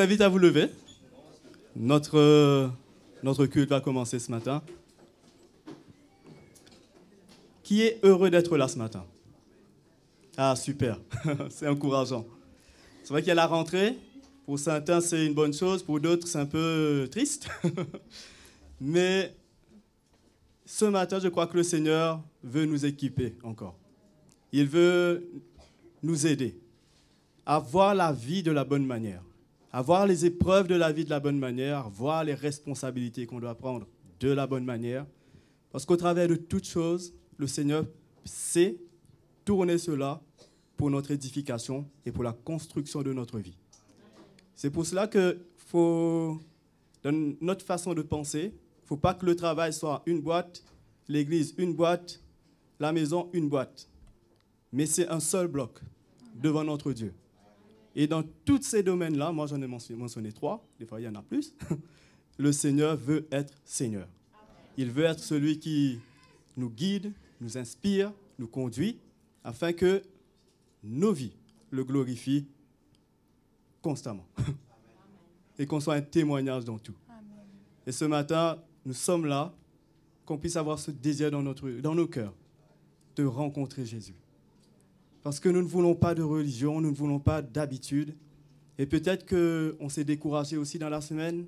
invite à vous lever. Notre culte va commencer ce matin. Qui est heureux d'être là ce matin? Ah, super. C'est encourageant. C'est vrai qu'il y a la rentrée. Pour certains, c'est une bonne chose. Pour d'autres, c'est un peu triste. Mais ce matin, je crois que le Seigneur veut nous équiper encore. Il veut nous aider à voir la vie de la bonne manière, à voir les épreuves de la vie de la bonne manière, à voir les responsabilités qu'on doit prendre de la bonne manière. Parce qu'au travers de toutes choses, le Seigneur sait tourner cela pour notre édification et pour la construction de notre vie. C'est pour cela que faut, dans notre façon de penser, il ne faut pas que le travail soit une boîte, l'église une boîte, la maison une boîte. Mais c'est un seul bloc devant notre Dieu. Et dans tous ces domaines-là, moi j'en ai mentionné 3, des fois il y en a plus, le Seigneur veut être Seigneur. Il veut être celui qui nous guide, nous inspire, nous conduit, afin que nos vies le glorifient constamment. Et qu'on soit un témoignage dans tout. Et ce matin, nous sommes là, qu'on puisse avoir ce désir dans nos cœurs de rencontrer Jésus. Parce que nous ne voulons pas de religion, nous ne voulons pas d'habitude. Et peut-être qu'on s'est découragé aussi dans la semaine.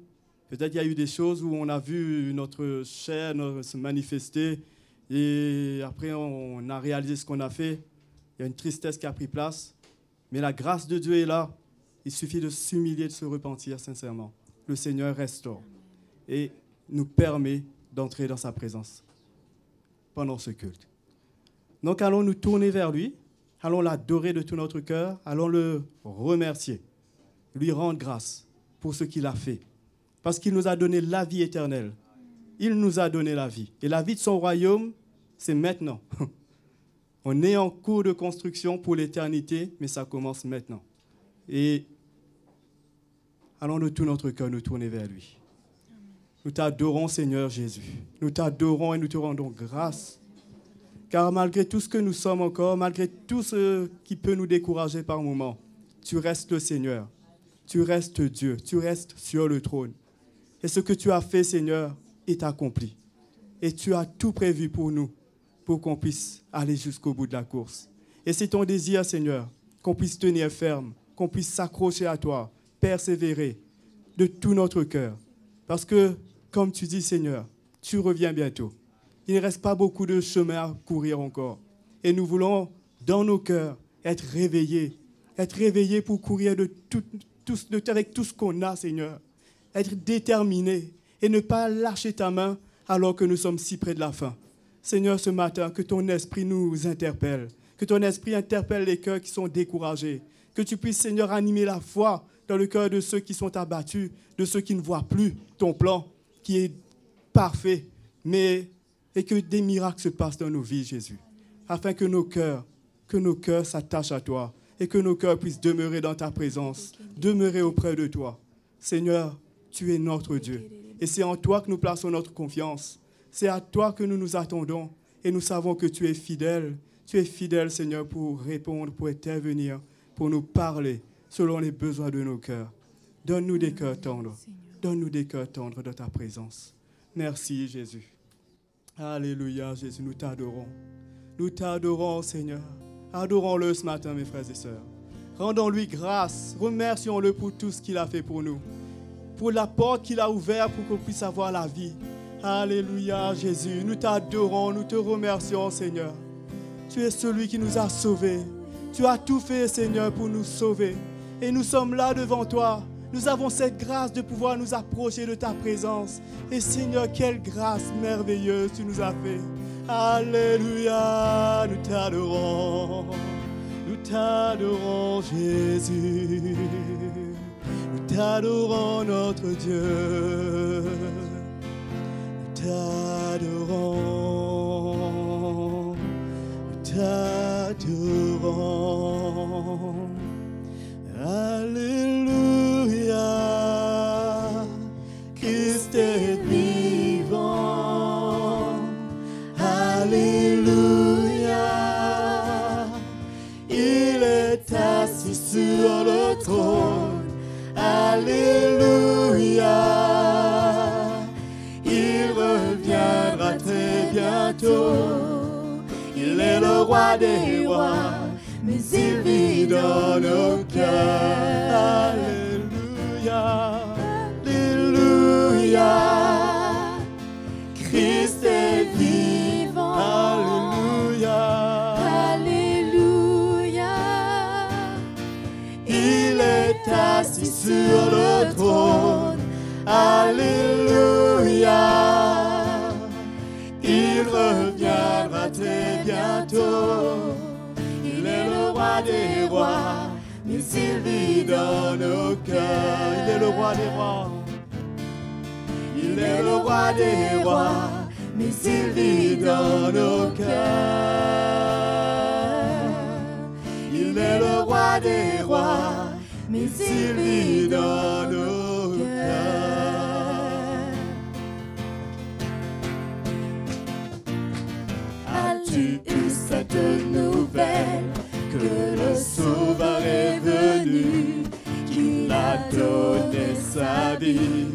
Peut-être qu'il y a eu des choses où on a vu notre chair se manifester et après on a réalisé ce qu'on a fait. Il y a une tristesse qui a pris place. Mais la grâce de Dieu est là. Il suffit de s'humilier, de se repentir sincèrement. Le Seigneur restaure et nous permet d'entrer dans sa présence pendant ce culte. Donc allons nous tourner vers lui. Allons l'adorer de tout notre cœur, allons le remercier, lui rendre grâce pour ce qu'il a fait. Parce qu'il nous a donné la vie éternelle. Il nous a donné la vie. Et la vie de son royaume, c'est maintenant. On est en cours de construction pour l'éternité, mais ça commence maintenant. Et allons de tout notre cœur nous tourner vers lui. Nous t'adorons, Seigneur Jésus. Nous t'adorons et nous te rendons grâce. Car malgré tout ce que nous sommes encore, malgré tout ce qui peut nous décourager par moments, tu restes le Seigneur, tu restes Dieu, tu restes sur le trône. Et ce que tu as fait, Seigneur, est accompli. Et tu as tout prévu pour nous, pour qu'on puisse aller jusqu'au bout de la course. Et c'est ton désir, Seigneur, qu'on puisse tenir ferme, qu'on puisse s'accrocher à toi, persévérer de tout notre cœur. Parce que, comme tu dis, Seigneur, tu reviens bientôt. Il ne reste pas beaucoup de chemin à courir encore. Et nous voulons, dans nos cœurs, être réveillés pour courir avec tout ce qu'on a, Seigneur. Être déterminés et ne pas lâcher ta main alors que nous sommes si près de la fin. Seigneur, ce matin, que ton esprit nous interpelle, que ton esprit interpelle les cœurs qui sont découragés, que tu puisses, Seigneur, animer la foi dans le cœur de ceux qui sont abattus, de ceux qui ne voient plus ton plan qui est parfait, et que des miracles se passent dans nos vies, Jésus, afin que nos cœurs s'attachent à toi et que nos cœurs puissent demeurer dans ta présence, demeurer auprès de toi. Seigneur, tu es notre Dieu et c'est en toi que nous plaçons notre confiance. C'est à toi que nous nous attendons et nous savons que tu es fidèle. Tu es fidèle, Seigneur, pour répondre, pour intervenir, pour nous parler selon les besoins de nos cœurs. Donne-nous des cœurs tendres. Donne-nous des cœurs tendres dans ta présence. Merci, Jésus. Alléluia, Jésus, nous t'adorons. Nous t'adorons, Seigneur. Adorons-le ce matin, mes frères et sœurs. Rendons-lui grâce. Remercions-le pour tout ce qu'il a fait pour nous. Pour la porte qu'il a ouverte pour qu'on puisse avoir la vie. Alléluia, Jésus. Nous t'adorons, nous te remercions, Seigneur. Tu es celui qui nous a sauvés. Tu as tout fait, Seigneur, pour nous sauver. Et nous sommes là devant toi. Nous avons cette grâce de pouvoir nous approcher de ta présence. Et Seigneur, quelle grâce merveilleuse tu nous as fait. Alléluia, nous t'adorons Jésus. Nous t'adorons notre Dieu. Nous t'adorons. Nous t'adorons. Alléluia, Christ est vivant. Alléluia, il est assis sur le trône. Alléluia. bientôt. Il est le roi des rois, mais il vit dans nos cœurs. Alléluia, Alléluia. Christ est vivant. Alléluia, Alléluia. il est assis sur le trône. Alléluia, il reviendra très bientôt. Il est le roi des rois, mais il vit dans nos cœurs. Il est le roi des rois. Il est le roi des rois, mais il vit dans nos cœurs. Il est le roi des rois, mais il vit dans nos cœurs. As-tu eu cette nouvelle que le Sauveur est venu, qu'il a donné sa vie?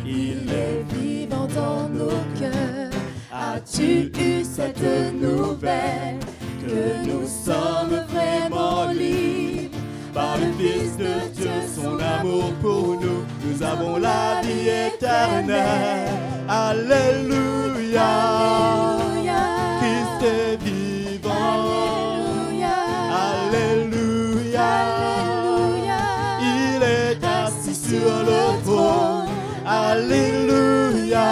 Il est vivant dans nos cœurs. As-tu eu cette nouvelle que nous sommes vraiment libres par le Fils de Dieu, son amour pour nous? Nous avons la vie éternelle. Alléluia, Christ est vivant. Alléluia, il est assis sur le trône. Alléluia,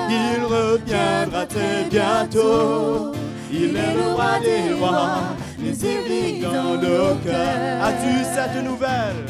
il reviendra très bientôt. Il est le roi des rois, mais il vit dans nos cœurs. As-tu cette nouvelle?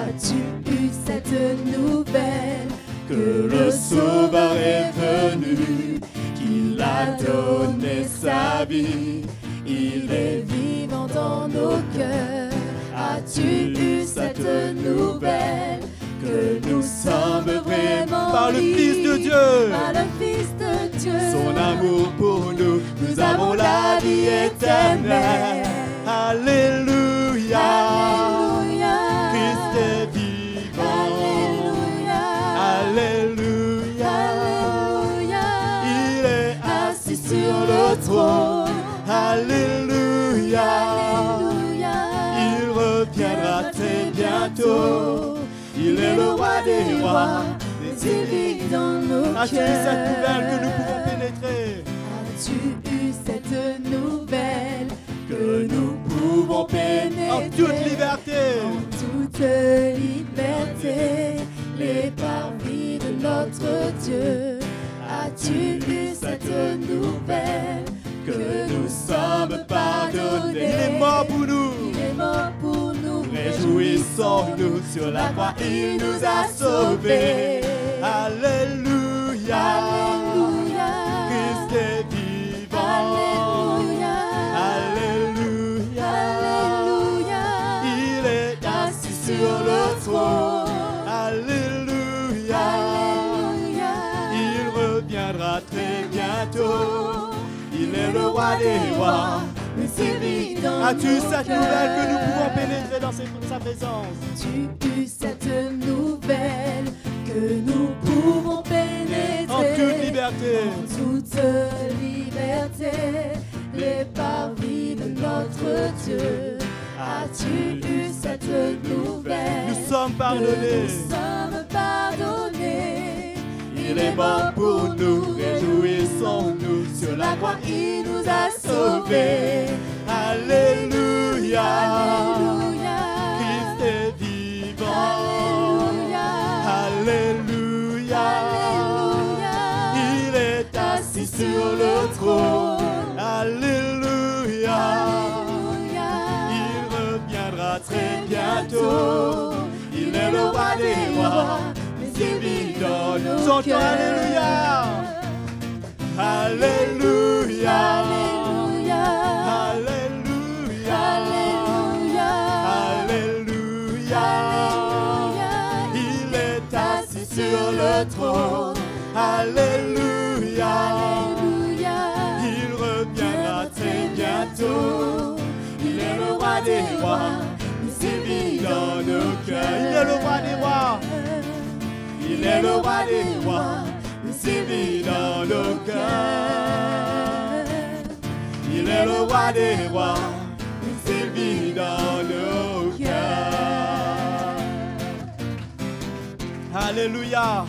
As-tu eu cette nouvelle Que le Sauveur est venu, qu'il a donné sa vie? Il est vivant dans nos cœurs? As-tu eu cette nouvelle que nous sommes vraiment par le Fils de Dieu, Par le Fils de Dieu, son amour pour nous? Nous avons la vie éternelle. Alléluia, Alléluia, Christ est vivant. Alléluia, Alléluia, Alléluia, il est assis sur le trône. Alléluia, Alléluia, il reviendra très bientôt. Il est le roi des rois, mais il vit dans nos cœurs. As-tu eu cette nouvelle que nous pouvons pénétrer? As-tu eu cette nouvelle que nous pouvons pénétrer En toute liberté, en toute liberté, les parvis de notre Dieu? As-tu eu cette nouvelle que nous sommes pardonnés. Il est mort pour nous. Il est mort pour nous. Réjouissons-nous sur la croix, il nous a sauvés. Alléluia, Alléluia, Christ est vivant. Alléluia, Alléluia, Alléluia, il est assis sur le trône. Alléluia, Alléluia, il reviendra très bientôt. Il est le roi des rois, mais il vit dans As-tu nos cette cœurs. nouvelle que nous pouvons pénétrer dans sa présence? As-tu eu cette nouvelle que nous pouvons pénétrer En toute liberté, en toute liberté, les parvis de notre Dieu? As-tu eu cette nouvelle? nous sommes pardonnés. Nous sommes pardonnés. Il est mort pour nous, réjouissons-nous. Sur la croix, il nous a sauvés. Alléluia, Alléluia, Christ est vivant. Alléluia, Alléluia, Alléluia, il est assis sur le trône. Alléluia, Alléluia, il reviendra très bientôt. Il est le roi des rois, mais il vit dans nos cœurs. Alléluia, Alléluia, Alléluia, Alléluia, Alléluia, Alléluia, il est assis sur le trône. Alléluia, Alléluia, il reviendra très bientôt. Il est le roi des rois, il vit dans nos cœurs. Il est le roi des rois, il est le roi des rois, s'il vit dans nos cœurs. Il est le roi des rois, s'il vit dans nos cœurs. Alléluia.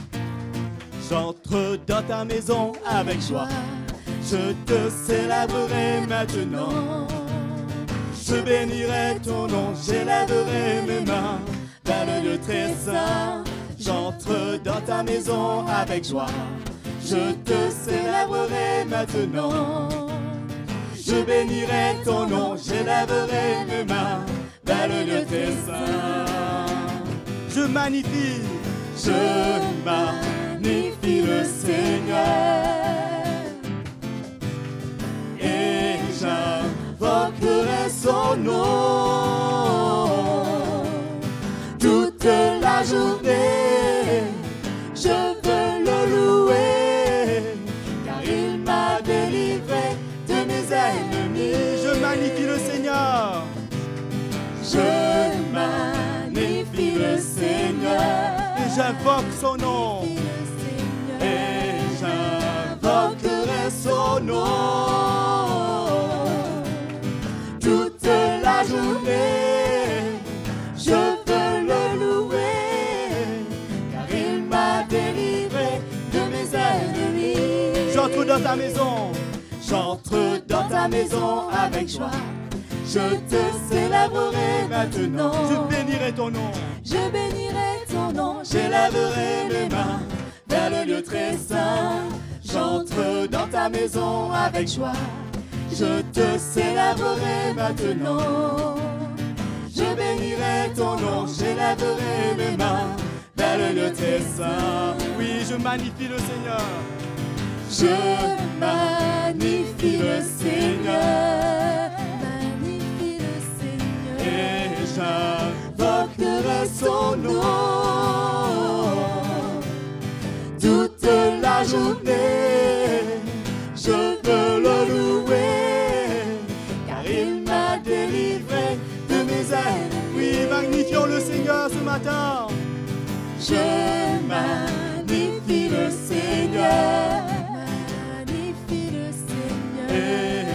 J'entre dans ta maison avec joie. Je te célébrerai maintenant. Je bénirai ton nom, j'élèverai mes mains vers le lieu très saint. J'entre dans ta maison avec joie. Je te célébrerai maintenant. Je bénirai ton nom, j'élèverai mes mains vers le lieu très saint. Je magnifie le Seigneur. Et j'invoquerai son nom toute la journée. Je veux le louer, car il m'a délivré de mes ennemis. Je magnifie le Seigneur. Je magnifie le Seigneur. Et j'invoque son nom. Et j'invoquerai son nom toute la journée. Je veux le louer, car il m'a délivré de mes ennemis. J'entre dans ta maison. J'entre dans ta maison avec joie. Je te célébrerai maintenant. Je bénirai ton nom. Je bénirai ton nom. J'élèverai mes mains vers le lieu très saint. J'entre dans ta maison avec joie. Je te célébrerai maintenant. Je bénirai ton nom. J'élèverai mes mains vers le lieu très saint. Oui, je magnifie le Seigneur. Je magnifie le Seigneur. Magnifie le Seigneur. Et j'invoquerai son nom toute la journée. Je veux le louer, car il m'a délivré de mes ennemis. Oui, magnifions le Seigneur ce matin. Je magnifie le Seigneur. Magnifie le Seigneur. Et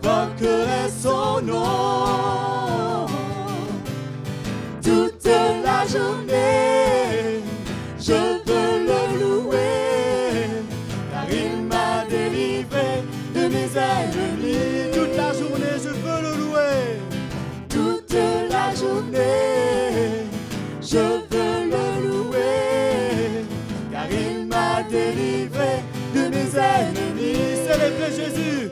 j'invoquerai son nom toute la journée. Je veux le louer, car il m'a délivré de mes ennemis. Toute la journée, je veux le louer. Toute la journée, je veux le louer, car il m'a délivré de mes ennemis. Célébrez Jésus.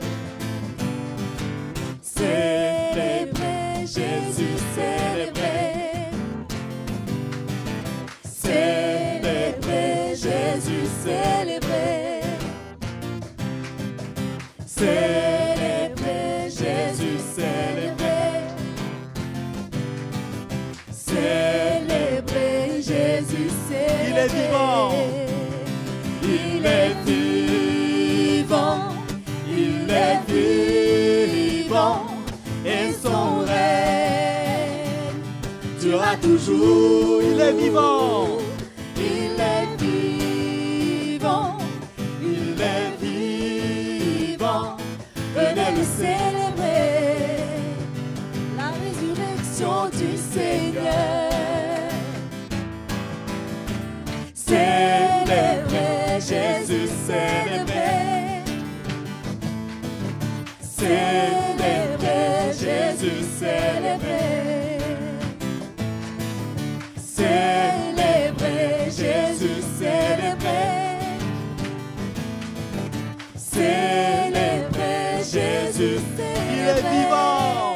Célébrez Jésus, célébrez. Célébrez Jésus, célébrez. Célébrez Jésus, célébrez. Célébrez Jésus, célébrez. Il est vivant. Il est vivant. Il est vivant. Et son règne durera toujours. Il est vivant. Il est vivant. Il est vivant. Venez le célébrer. La résurrection du Seigneur. Célébrez Jésus, célébrez. Célébrez Jésus, célébrez. Célébrez Jésus, célébrez. Célébrez Jésus, il est vivant.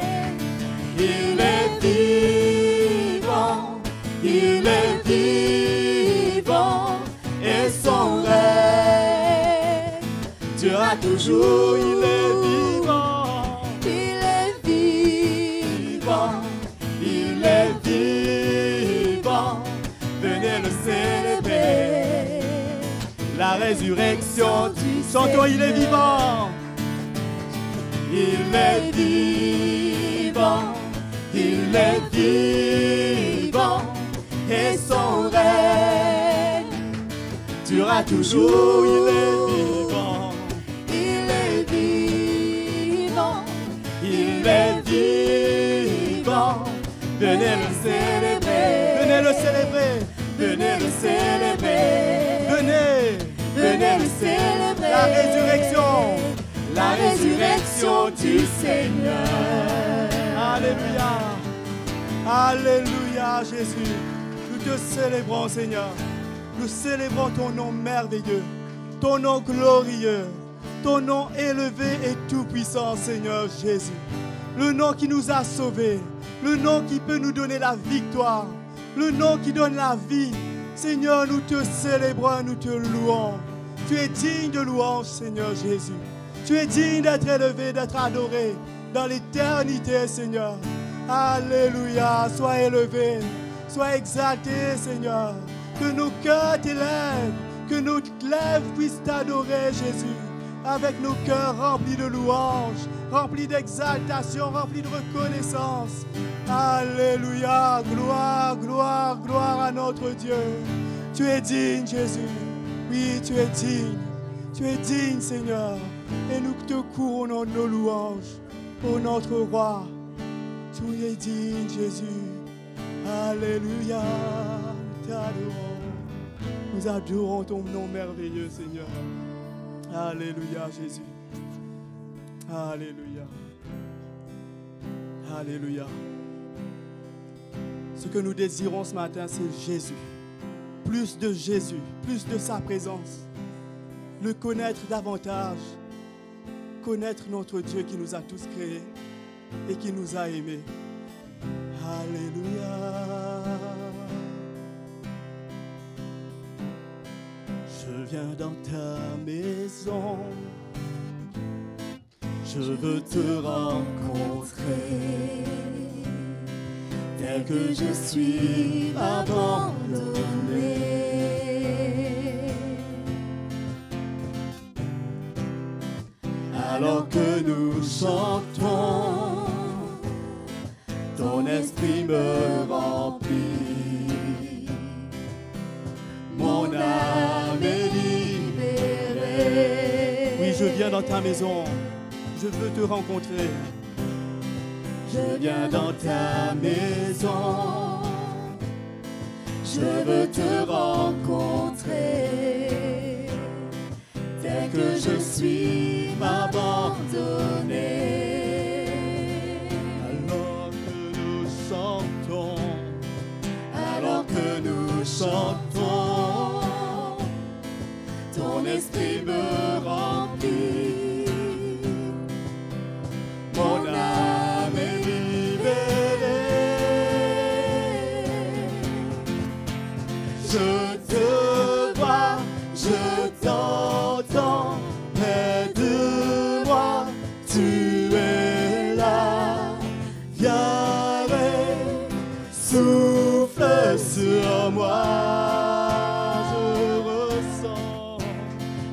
Il est vivant. Il est vivant. Et son règne durera toujours. Il est vivant. Il est vivant. Il est vivant. Venez le célébrer. La résurrection du chantons, il est vivant. Il est vivant. Il est vivant. Et son règne durera toujours. Il est vivant. Il est vivant. Il est vivant. Venez le célébrer. Venez le célébrer. Venez le célébrer. Venez. Venez le célébrer. La résurrection. La résurrection du Seigneur. Alléluia. Alléluia, Jésus. Nous te célébrons, Seigneur. Nous célébrons ton nom merveilleux, ton nom glorieux, ton nom élevé et tout-puissant, Seigneur Jésus. Le nom qui nous a sauvés, le nom qui peut nous donner la victoire, le nom qui donne la vie. Seigneur, nous te célébrons, nous te louons. Tu es digne de louange, Seigneur Jésus. Tu es digne d'être élevé, d'être adoré dans l'éternité, Seigneur. Alléluia, sois élevé, sois exalté, Seigneur. Que nos cœurs t'élèvent, que nos lèvres puissent t'adorer, Jésus, avec nos cœurs remplis de louanges, remplis d'exaltation, remplis de reconnaissance. Alléluia, gloire, gloire, gloire à notre Dieu. Tu es digne, Jésus. Oui, tu es digne. Tu es digne, Seigneur. Et nous te couronnons nos louanges pour notre roi. Tu es digne, Jésus. Alléluia. Nous t'adorons. Nous adorons ton nom merveilleux, Seigneur. Alléluia, Jésus. Alléluia. Alléluia. Ce que nous désirons ce matin, c'est Jésus. Plus de Jésus, plus de sa présence. Le connaître davantage. Connaître notre Dieu qui nous a tous créés et qui nous a aimés. Alléluia. Je viens dans ta maison. Je veux te rencontrer. Tel que je suis abandonné. Alors que nous chantons, ton esprit me remplit. Mon âme est libérée. Oui, je viens dans ta maison. Je veux te rencontrer. Je viens dans ta maison. Je veux te rencontrer. Tel que je suis, m'abandonner. Alors que nous chantons, alors que nous chantons, ton esprit me remplit. Mon âme est libérée. Je te vois, je t'entends près de moi. Tu es là, viens et souffle sur moi.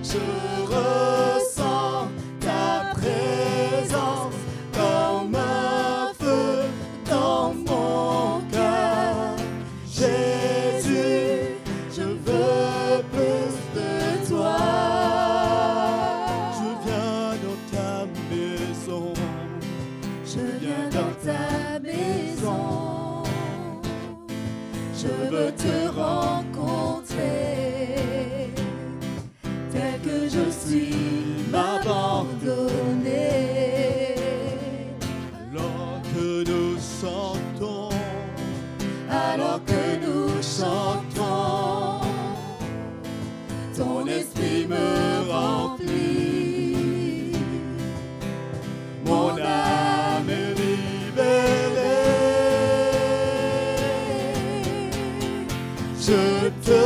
Je ressens ta présence comme un feu dans mon cœur. Jésus, je veux plus de toi. Je viens dans ta maison. Je viens dans ta maison. Je veux te rencontrer. Tel que je suis, m'abandonner. Alors que nous chantons, alors que nous chantons, ton esprit me remplit. Mon âme est libérée. Je te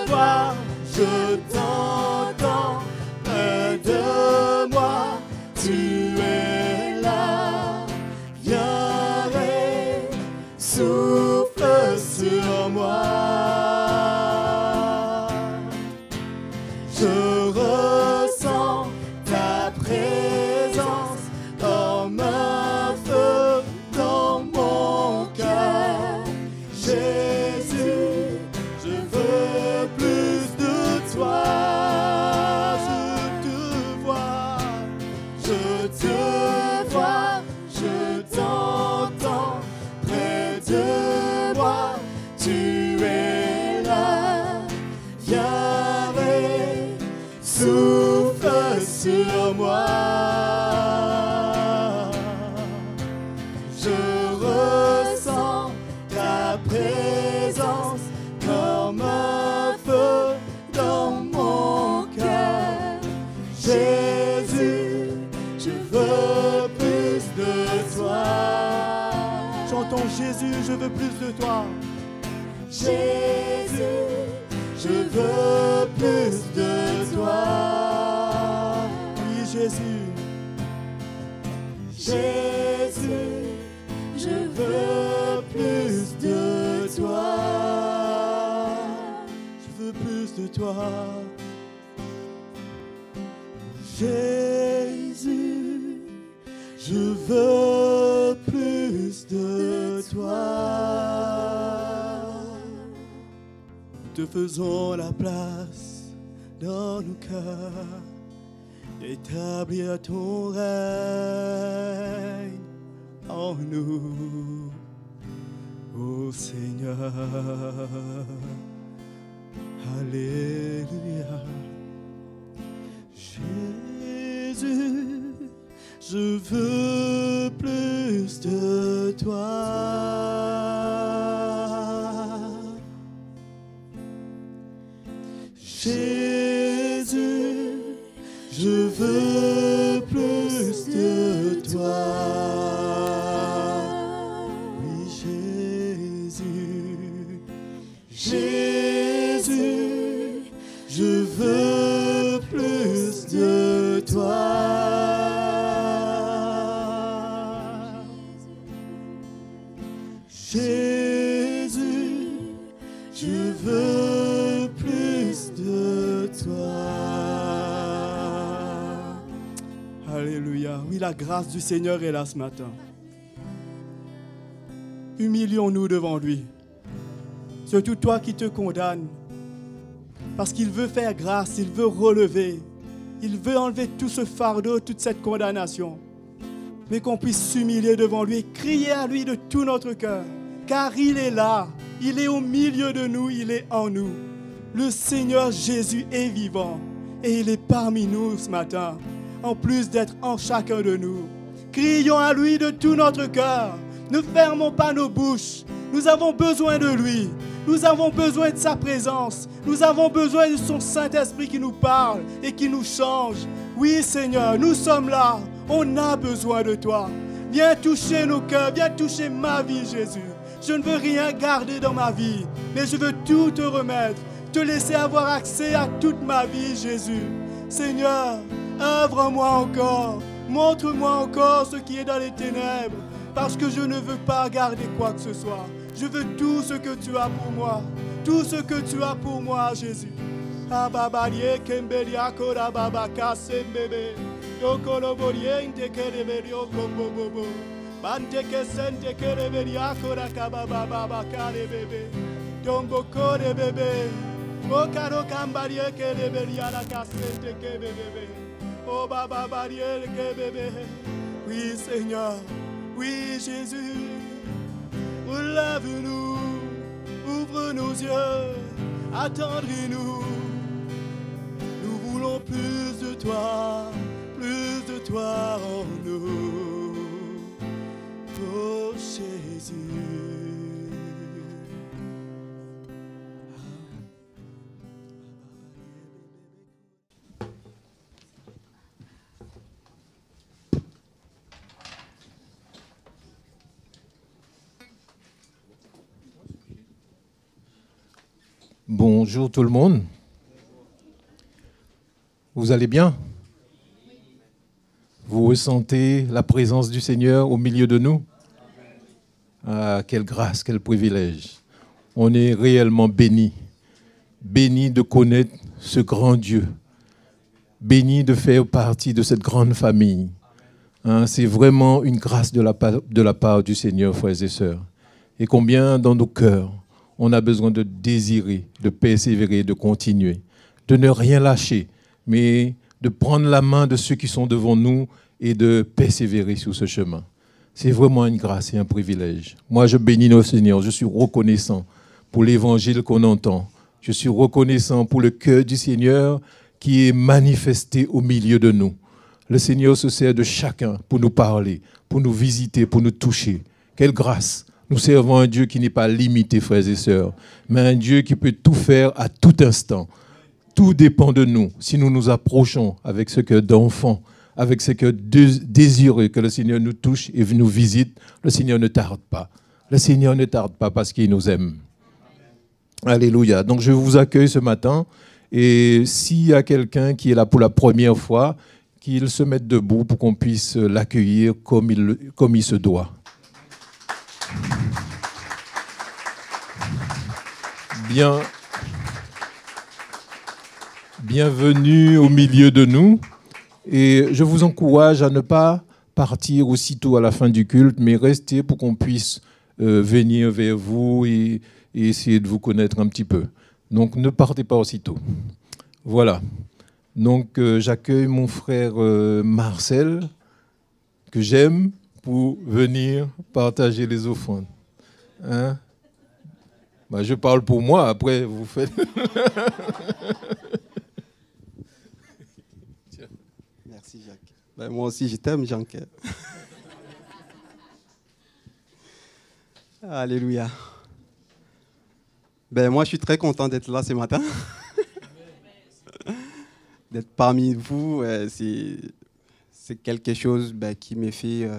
vois, je t'entends près de moi. Tu es là, viens et souffle sur moi. Je ressens ta présence comme un feu dans mon cœur. Jésus, je veux plus de toi. souffle sur moi. Je ressens ta présence comme un feu dans mon cœur. Jésus, je veux plus de toi. Chantons Jésus, je veux plus de toi. Jésus, je veux plus de toi. Oui, Jésus. Jésus, je veux plus de toi. Je veux plus de toi. Jésus, je veux plus de toi. Te faisons la place dans nos cœurs, d'établir ton règne en nous, ô Seigneur. Alléluia. Jésus, je veux plus de toi. Jésus, je veux plus de toi. Oui, Jésus. Jésus, je veux plus de toi. Jésus, je veux plus de toi. Alléluia. Oui, la grâce du Seigneur est là ce matin. Humilions-nous devant lui. Surtout toi qui te condamnes. Parce qu'il veut faire grâce, il veut relever. Il veut enlever tout ce fardeau, toute cette condamnation. Mais qu'on puisse s'humilier devant lui et crier à lui de tout notre cœur. Car il est là, il est au milieu de nous, il est en nous. Le Seigneur Jésus est vivant et il est parmi nous ce matin, en plus d'être en chacun de nous. Crions à lui de tout notre cœur. Ne fermons pas nos bouches. Nous avons besoin de lui. Nous avons besoin de sa présence. Nous avons besoin de son Saint-Esprit qui nous parle et qui nous change. Oui, Seigneur, nous sommes là. On a besoin de toi. Viens toucher nos cœurs. Viens toucher ma vie, Jésus. Je ne veux rien garder dans ma vie, mais je veux tout te remettre. Te laisser avoir accès à toute ma vie, Jésus. Seigneur, œuvre en moi encore. Montre-moi encore ce qui est dans les ténèbres. Parce que je ne veux pas garder quoi que ce soit. Je veux tout ce que tu as pour moi. Tout ce que tu as pour moi, Jésus. Oui, Seigneur. Oui, Jésus. Relève-nous, ouvre nos yeux, attendris-nous. Nous voulons plus de toi en nous. Oh Jésus. Bonjour tout le monde. Vous allez bien? Vous ressentez la présence du Seigneur au milieu de nous? Ah, quelle grâce, quel privilège. On est réellement bénis. Bénis de connaître ce grand Dieu. Bénis de faire partie de cette grande famille. C'est vraiment une grâce de la part du Seigneur, frères et sœurs. Et combien dans nos cœurs, on a besoin de désirer, de persévérer, de continuer, de ne rien lâcher, mais de prendre la main de ceux qui sont devant nous et de persévérer sur ce chemin. C'est vraiment une grâce et un privilège. Moi, je bénis notre Seigneur. Je suis reconnaissant pour l'évangile qu'on entend. Je suis reconnaissant pour le cœur du Seigneur qui est manifesté au milieu de nous. Le Seigneur se sert de chacun pour nous parler, pour nous visiter, pour nous toucher. Quelle grâce! Nous servons un Dieu qui n'est pas limité, frères et sœurs, mais un Dieu qui peut tout faire à tout instant. Tout dépend de nous. Si nous nous approchons avec ce cœur d'enfant, avec ce cœur désireux que le Seigneur nous touche et nous visite, le Seigneur ne tarde pas. Le Seigneur ne tarde pas parce qu'il nous aime. Alléluia. Donc je vous accueille ce matin. Et s'il y a quelqu'un qui est là pour la première fois, qu'il se mette debout pour qu'on puisse l'accueillir comme il se doit. Bienvenue au milieu de nous. Et je vous encourage à ne pas partir aussitôt à la fin du culte, mais rester pour qu'on puisse venir vers vous et essayer de vous connaître un petit peu. Donc ne partez pas aussitôt. Voilà. Donc j'accueille mon frère Marcel, que j'aime, pour venir partager les offrandes. Hein? Bah, je parle pour moi, après vous faites... Merci Jacques. Ben, moi aussi je t'aime, Jacques. Alléluia. Ben, moi je suis très content d'être là ce matin. D'être parmi vous, c'est quelque chose qui me fait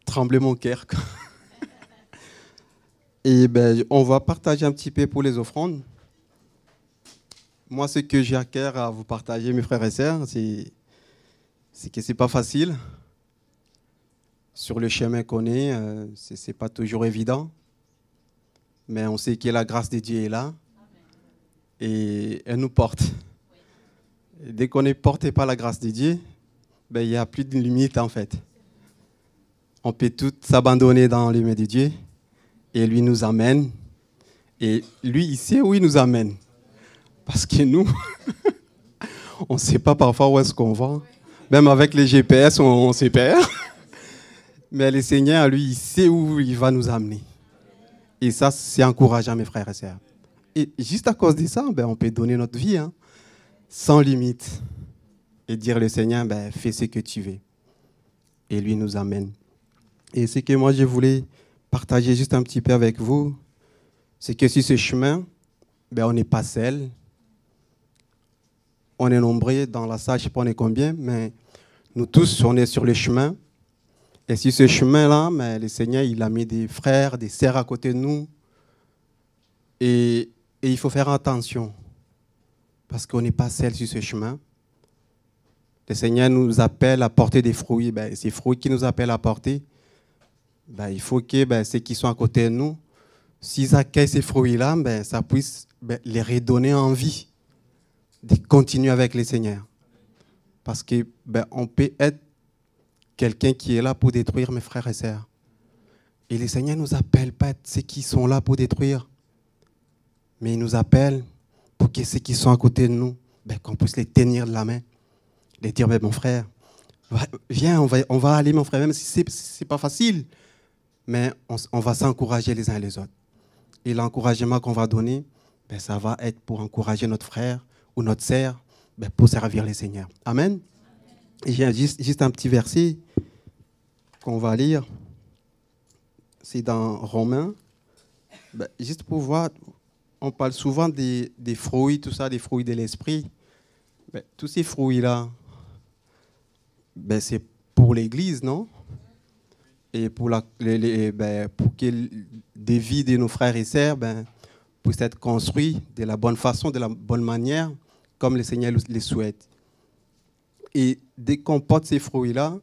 trembler mon cœur. Et on va partager un petit peu pour les offrandes. Moi, ce que j'ai à cœur à vous partager, mes frères et sœurs, c'est que ce n'est pas facile. Sur le chemin qu'on est, ce n'est pas toujours évident. Mais on sait que la grâce de Dieu est là. Et elle nous porte. Et dès qu'on est porté par la grâce de Dieu, il n'y a plus de limite en fait. On peut tout s'abandonner dans les mains de Dieu et lui nous amène. Et lui, il sait où il nous amène. Parce que nous, on ne sait pas parfois où est-ce qu'on va. Même avec les GPS, on se perd. Mais le Seigneur, lui, il sait où il va nous amener. Et ça, c'est encourageant, mes frères et sœurs. Et juste à cause de ça, on peut donner notre vie sans limite et dire au Seigneur, fais ce que tu veux. Et lui nous amène. Et ce que moi je voulais partager juste un petit peu avec vous, c'est que sur ce chemin, on n'est pas seul. On est nombreux dans la salle, je ne sais pas on est combien, mais nous tous, on est sur le chemin. Et sur ce chemin-là, le Seigneur, il a mis des frères, des sœurs à côté de nous. Et il faut faire attention, parce qu'on n'est pas seul sur ce chemin. Le Seigneur nous appelle à porter des fruits. Ces fruits qu'il nous appelle à porter, il faut que ceux qui sont à côté de nous, s'ils accueillent ces fruits-là, ça puisse les redonner envie de continuer avec le Seigneur. Parce qu'on peut être quelqu'un qui est là pour détruire mes frères et sœurs. Et le Seigneur ne nous appelle pas à être ceux qui sont là pour détruire. Mais il nous appelle pour que ceux qui sont à côté de nous, qu'on puisse les tenir de la main. Les dire, mon frère, viens, on va aller, mon frère, même si ce n'est pas facile. Mais on va s'encourager les uns les autres. Et l'encouragement qu'on va donner, ça va être pour encourager notre frère ou notre sœur pour servir le Seigneur. Amen. Et j'ai juste un petit verset qu'on va lire. C'est dans Romains. Juste pour voir... On parle souvent des fruits, tout ça, des fruits de l'esprit. Tous ces fruits-là, c'est pour l'Église, non? Et pour que des vies de nos frères et sœurs puissent être construits de la bonne façon, de la bonne manière, comme le Seigneur les souhaite. Et dès qu'on porte ces fruits-là,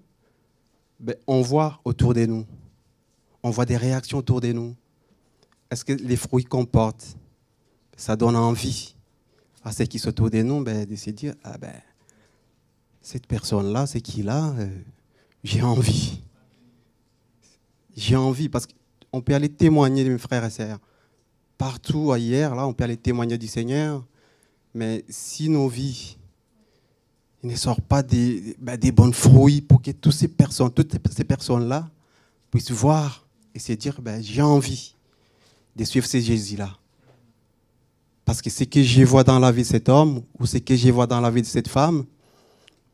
on voit autour de nous. On voit des réactions autour de nous. Est-ce que les fruits qu'on porte, ça donne envie à ceux qui sont autour de nous de se dire, cette personne-là, c'est qui là, j'ai envie. J'ai envie, parce qu'on peut aller témoigner de mes frères et sœurs. Partout ailleurs, là, on peut aller témoigner du Seigneur. Mais si nos vies ne sortent pas des bons fruits pour que toutes ces personnes-là puissent voir et se dire, j'ai envie de suivre ces Jésus-là. Parce que ce que je vois dans la vie de cet homme ou ce que je vois dans la vie de cette femme,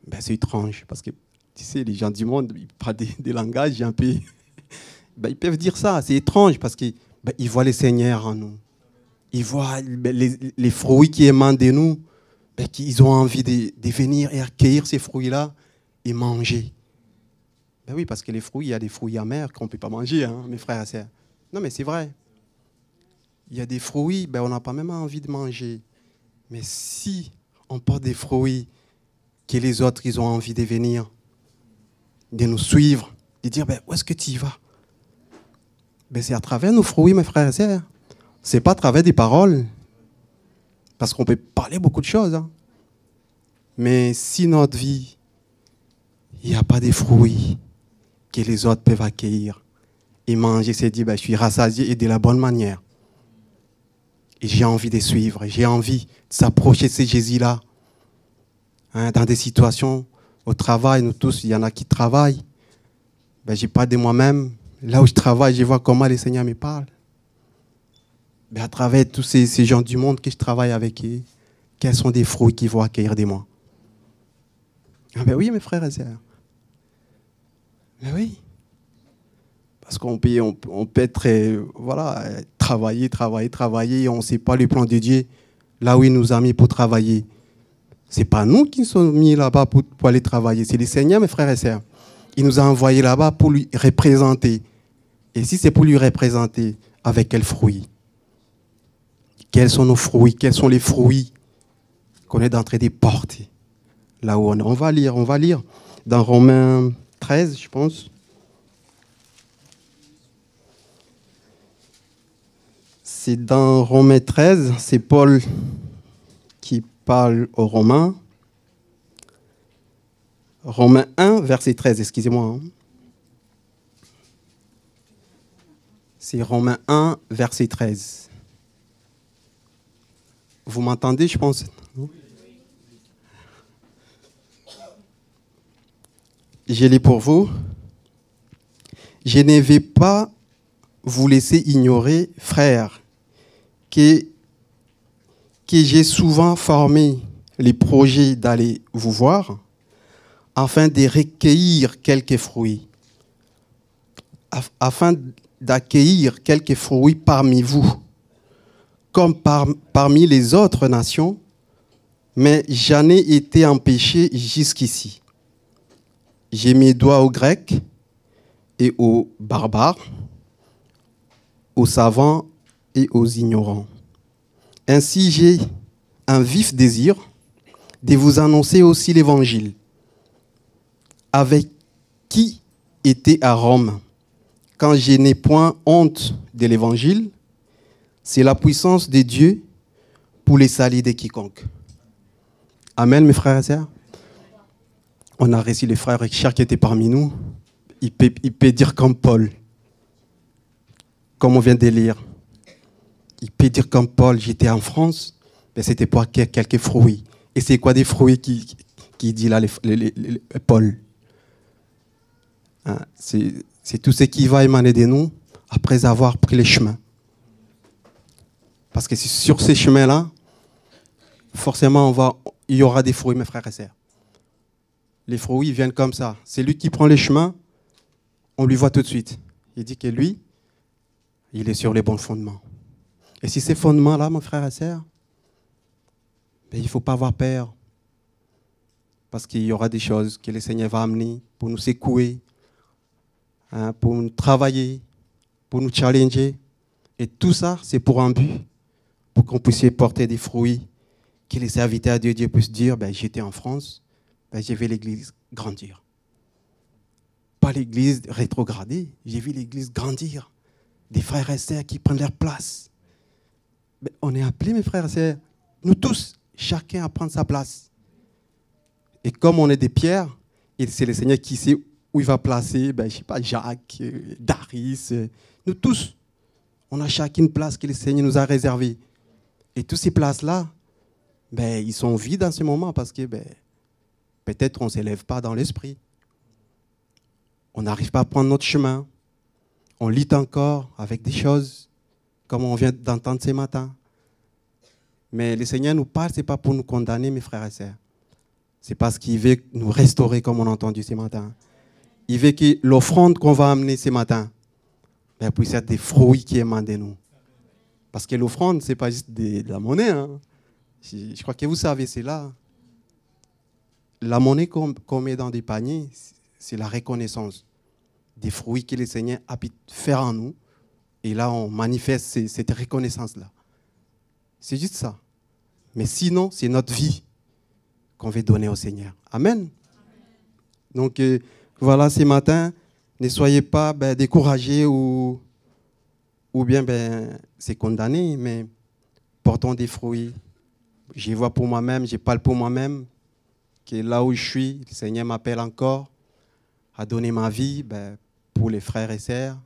ben, c'est étrange. Parce que, tu sais, les gens du monde, ils parlent des langages un peu... Ben, ils peuvent dire ça, c'est étrange parce qu'ils voient le Seigneur en nous. Ils voient les fruits qui émanent de nous, ben, qu'ils ont envie de venir et accueillir ces fruits-là et manger. Ben oui, parce que les fruits, il y a des fruits amers qu'on ne peut pas manger, hein, mes frères et sœurs. Non, mais c'est vrai. Il y a des fruits, ben, on n'a pas même envie de manger. Mais si on porte des fruits que les autres, ils ont envie de venir, de nous suivre, de dire, ben, où est-ce que tu y vas? Ben, c'est à travers nos fruits, mes frères et sœurs. Ce n'est pas à travers des paroles. Parce qu'on peut parler beaucoup de choses. Hein. Mais si notre vie, il n'y a pas de fruits que les autres peuvent accueillir et manger, c'est dire, ben, je suis rassasié et de la bonne manière. Et j'ai envie de suivre, j'ai envie de s'approcher de ce Jésus-là. Hein, dans des situations, au travail, nous tous, il y en a qui travaillent. Ben, je parle de moi-même. Là où je travaille, je vois comment le Seigneur me parle. Mais à travers tous ces gens du monde que je travaille avec eux, quels sont des fruits qu'ils vont accueillir de moi? Ah ben oui, mes frères et sœurs. Mais oui. Parce qu'on peut être, travailler, et on ne sait pas le plan de Dieu, là où il nous a mis pour travailler. Ce n'est pas nous qui nous sommes mis là-bas pour aller travailler, c'est le Seigneur, mes frères et sœurs. Il nous a envoyés là-bas pour lui représenter. Et si c'est pour lui représenter, avec quels fruits? Quels sont nos fruits? Quels sont les fruits qu'on est en train de porter? Là où on va lire dans Romains 13, je pense. C'est dans Romains 13, c'est Paul qui parle aux Romains. Romains 1, verset 13, excusez-moi. Hein. C'est Romains 1, verset 13. Vous m'entendez, je pense? Je lis pour vous. Je ne vais pas vous laisser ignorer, frères, que j'ai souvent formé les projets d'aller vous voir afin de recueillir quelques fruits, afin d'accueillir quelques fruits parmi vous, comme parmi les autres nations, mais j'en ai été empêché jusqu'ici. J'ai mis doigts aux Grecs et aux barbares, aux savants et aux ignorants. Ainsi, j'ai un vif désir de vous annoncer aussi l'Évangile, avec qui était à Rome, quand je n'ai point honte de l'Évangile, c'est la puissance de Dieu pour les salut de quiconque. Amen, mes frères et sœurs. On a reçu les frères Richard qui étaient parmi nous. Il peut dire comme Paul, comme on vient de lire. Il peut dire comme Paul, j'étais en France, mais c'était pour accueillir quelques fruits. Et c'est quoi des fruits qui dit là, Paul? Hein, c'est tout ce qui va émaner de nous après avoir pris les chemins. Parce que sur ces chemins-là, forcément, il y aura des fruits, mes frères et sœurs. Les fruits viennent comme ça. C'est lui qui prend les chemins, on lui voit tout de suite. Il dit que lui, il est sur les bons fondements. Et si ces fondements-là, mon frère et sœur, ben, il ne faut pas avoir peur. Parce qu'il y aura des choses que le Seigneur va amener pour nous secouer, hein, pour nous travailler, pour nous challenger. Et tout ça, c'est pour un but, pour qu'on puisse porter des fruits, que les serviteurs de Dieu puissent dire, ben, j'étais en France, ben, j'ai vu l'Église grandir. Pas l'Église rétrograder, j'ai vu l'Église grandir. Des frères et sœurs qui prennent leur place. Ben, on est appelés, mes frères et sœurs, nous tous, chacun à prendre sa place. Et comme on est des pierres, et c'est le Seigneur qui sait où il va placer, ben, je ne sais pas, Jacques, Daris, nous tous, on a chacune place que le Seigneur nous a réservée. Et toutes ces places-là, ben, ils sont vides en ce moment parce que ben, peut-être on ne s'élève pas dans l'esprit. On n'arrive pas à prendre notre chemin. On lutte encore avec des choses, comme on vient d'entendre ce matin. Mais le Seigneur nous parle, ce n'est pas pour nous condamner, mes frères et sœurs. C'est parce qu'il veut nous restaurer, comme on a entendu ce matin. Il veut que l'offrande qu'on va amener ce matin puisse être des fruits qui émanent de nous. Parce que l'offrande, ce n'est pas juste de la monnaie. Hein. Je crois que vous savez, c'est là. La monnaie qu'on met dans des paniers, c'est la reconnaissance des fruits que le Seigneur a pu faire en nous. Et là, on manifeste cette reconnaissance-là. C'est juste ça. Mais sinon, c'est notre vie qu'on veut donner au Seigneur. Amen. Donc, voilà, ce matin, ne soyez pas découragés ou bien c'est condamné, mais portons des fruits. Je vois pour moi-même, je parle pour moi-même, que là où je suis, le Seigneur m'appelle encore à donner ma vie pour les frères et sœurs.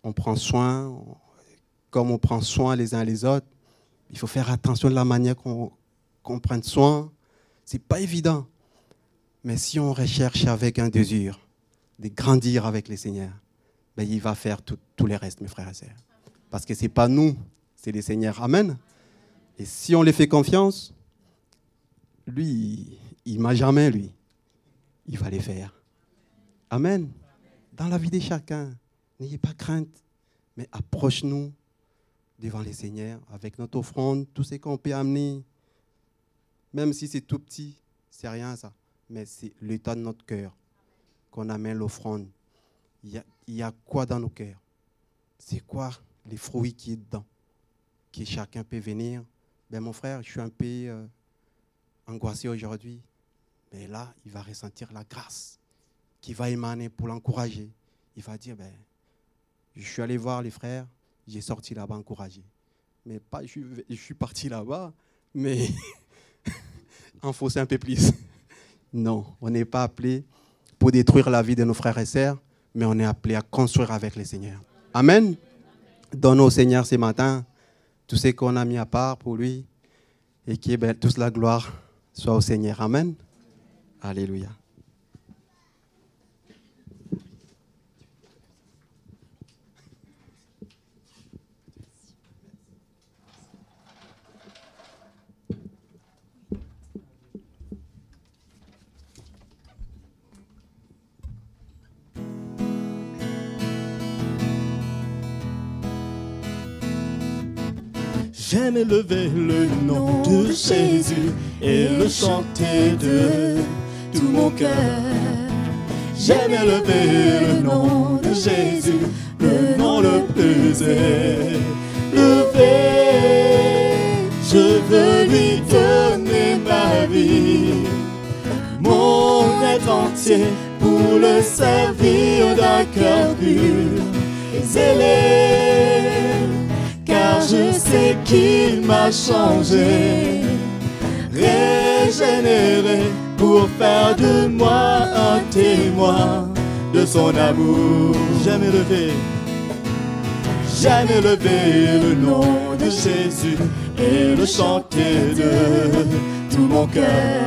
On prend soin, comme on prend soin les uns les autres. Il faut faire attention de la manière qu'on prenne soin. Ce n'est pas évident. Mais si on recherche avec un désir de grandir avec le Seigneur, il va faire tout le reste, mes frères et sœurs. Parce que ce n'est pas nous, c'est le Seigneur. Amen. Et si on lui fait confiance, lui, il ne m'a jamais, lui. Il va les faire. Amen. Dans la vie de chacun, n'ayez pas crainte, mais approche-nous devant le Seigneur avec notre offrande, tout ce qu'on peut amener. Même si c'est tout petit, c'est rien ça. Mais c'est l'état de notre cœur qu'on amène l'offrande. Il y a quoi dans nos cœurs? C'est quoi les fruits qui sont dedans? Que chacun peut venir. Mon frère, je suis un peu angoissé aujourd'hui. Mais là, il va ressentir la grâce qui va émaner pour l'encourager. Il va dire, je suis allé voir les frères, j'ai sorti là-bas encouragé. Mais pas, je suis parti là-bas, mais enfoncer un peu plus. Non, on n'est pas appelé pour détruire la vie de nos frères et sœurs, mais on est appelé à construire avec le Seigneur. Amen. Donnons au Seigneur ce matin tout ce qu'on a mis à part pour lui et que toute la gloire soit au Seigneur. Amen. Alléluia. J'aime élever le nom de Jésus et le chanter de tout mon cœur. J'aime élever le nom de Jésus, le nom le plus élevé. Je veux lui donner ma vie, mon être entier, pour le servir d'un cœur pur et zélé. Car je sais qu'il m'a changé, régénéré, pour faire de moi un témoin de son amour. J'aime élever le nom de Jésus et le chanter de tout mon cœur.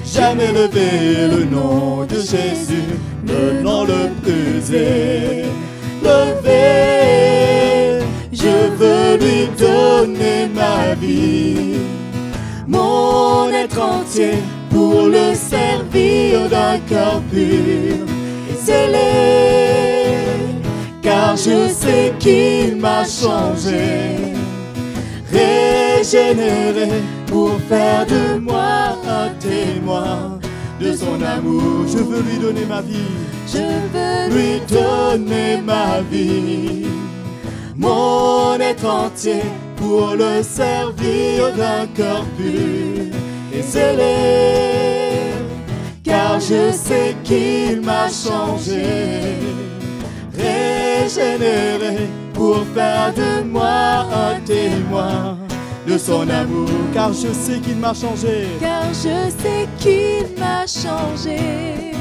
J'aime élever le nom de Jésus, le nom le plus élevé. Je veux lui donner ma vie, mon être entier, pour le servir d'un cœur pur et zélé. Car je sais qu'il m'a changé, régénéré, pour faire de moi un témoin de son amour. Je veux lui donner ma vie, Je veux lui donner ma vie, mon être entier, pour le servir d'un cœur pur et zélé. Car je sais qu'il m'a changé, régénéré, pour faire de moi un témoin de son amour. Car je sais qu'il m'a changé, car je sais qu'il m'a changé,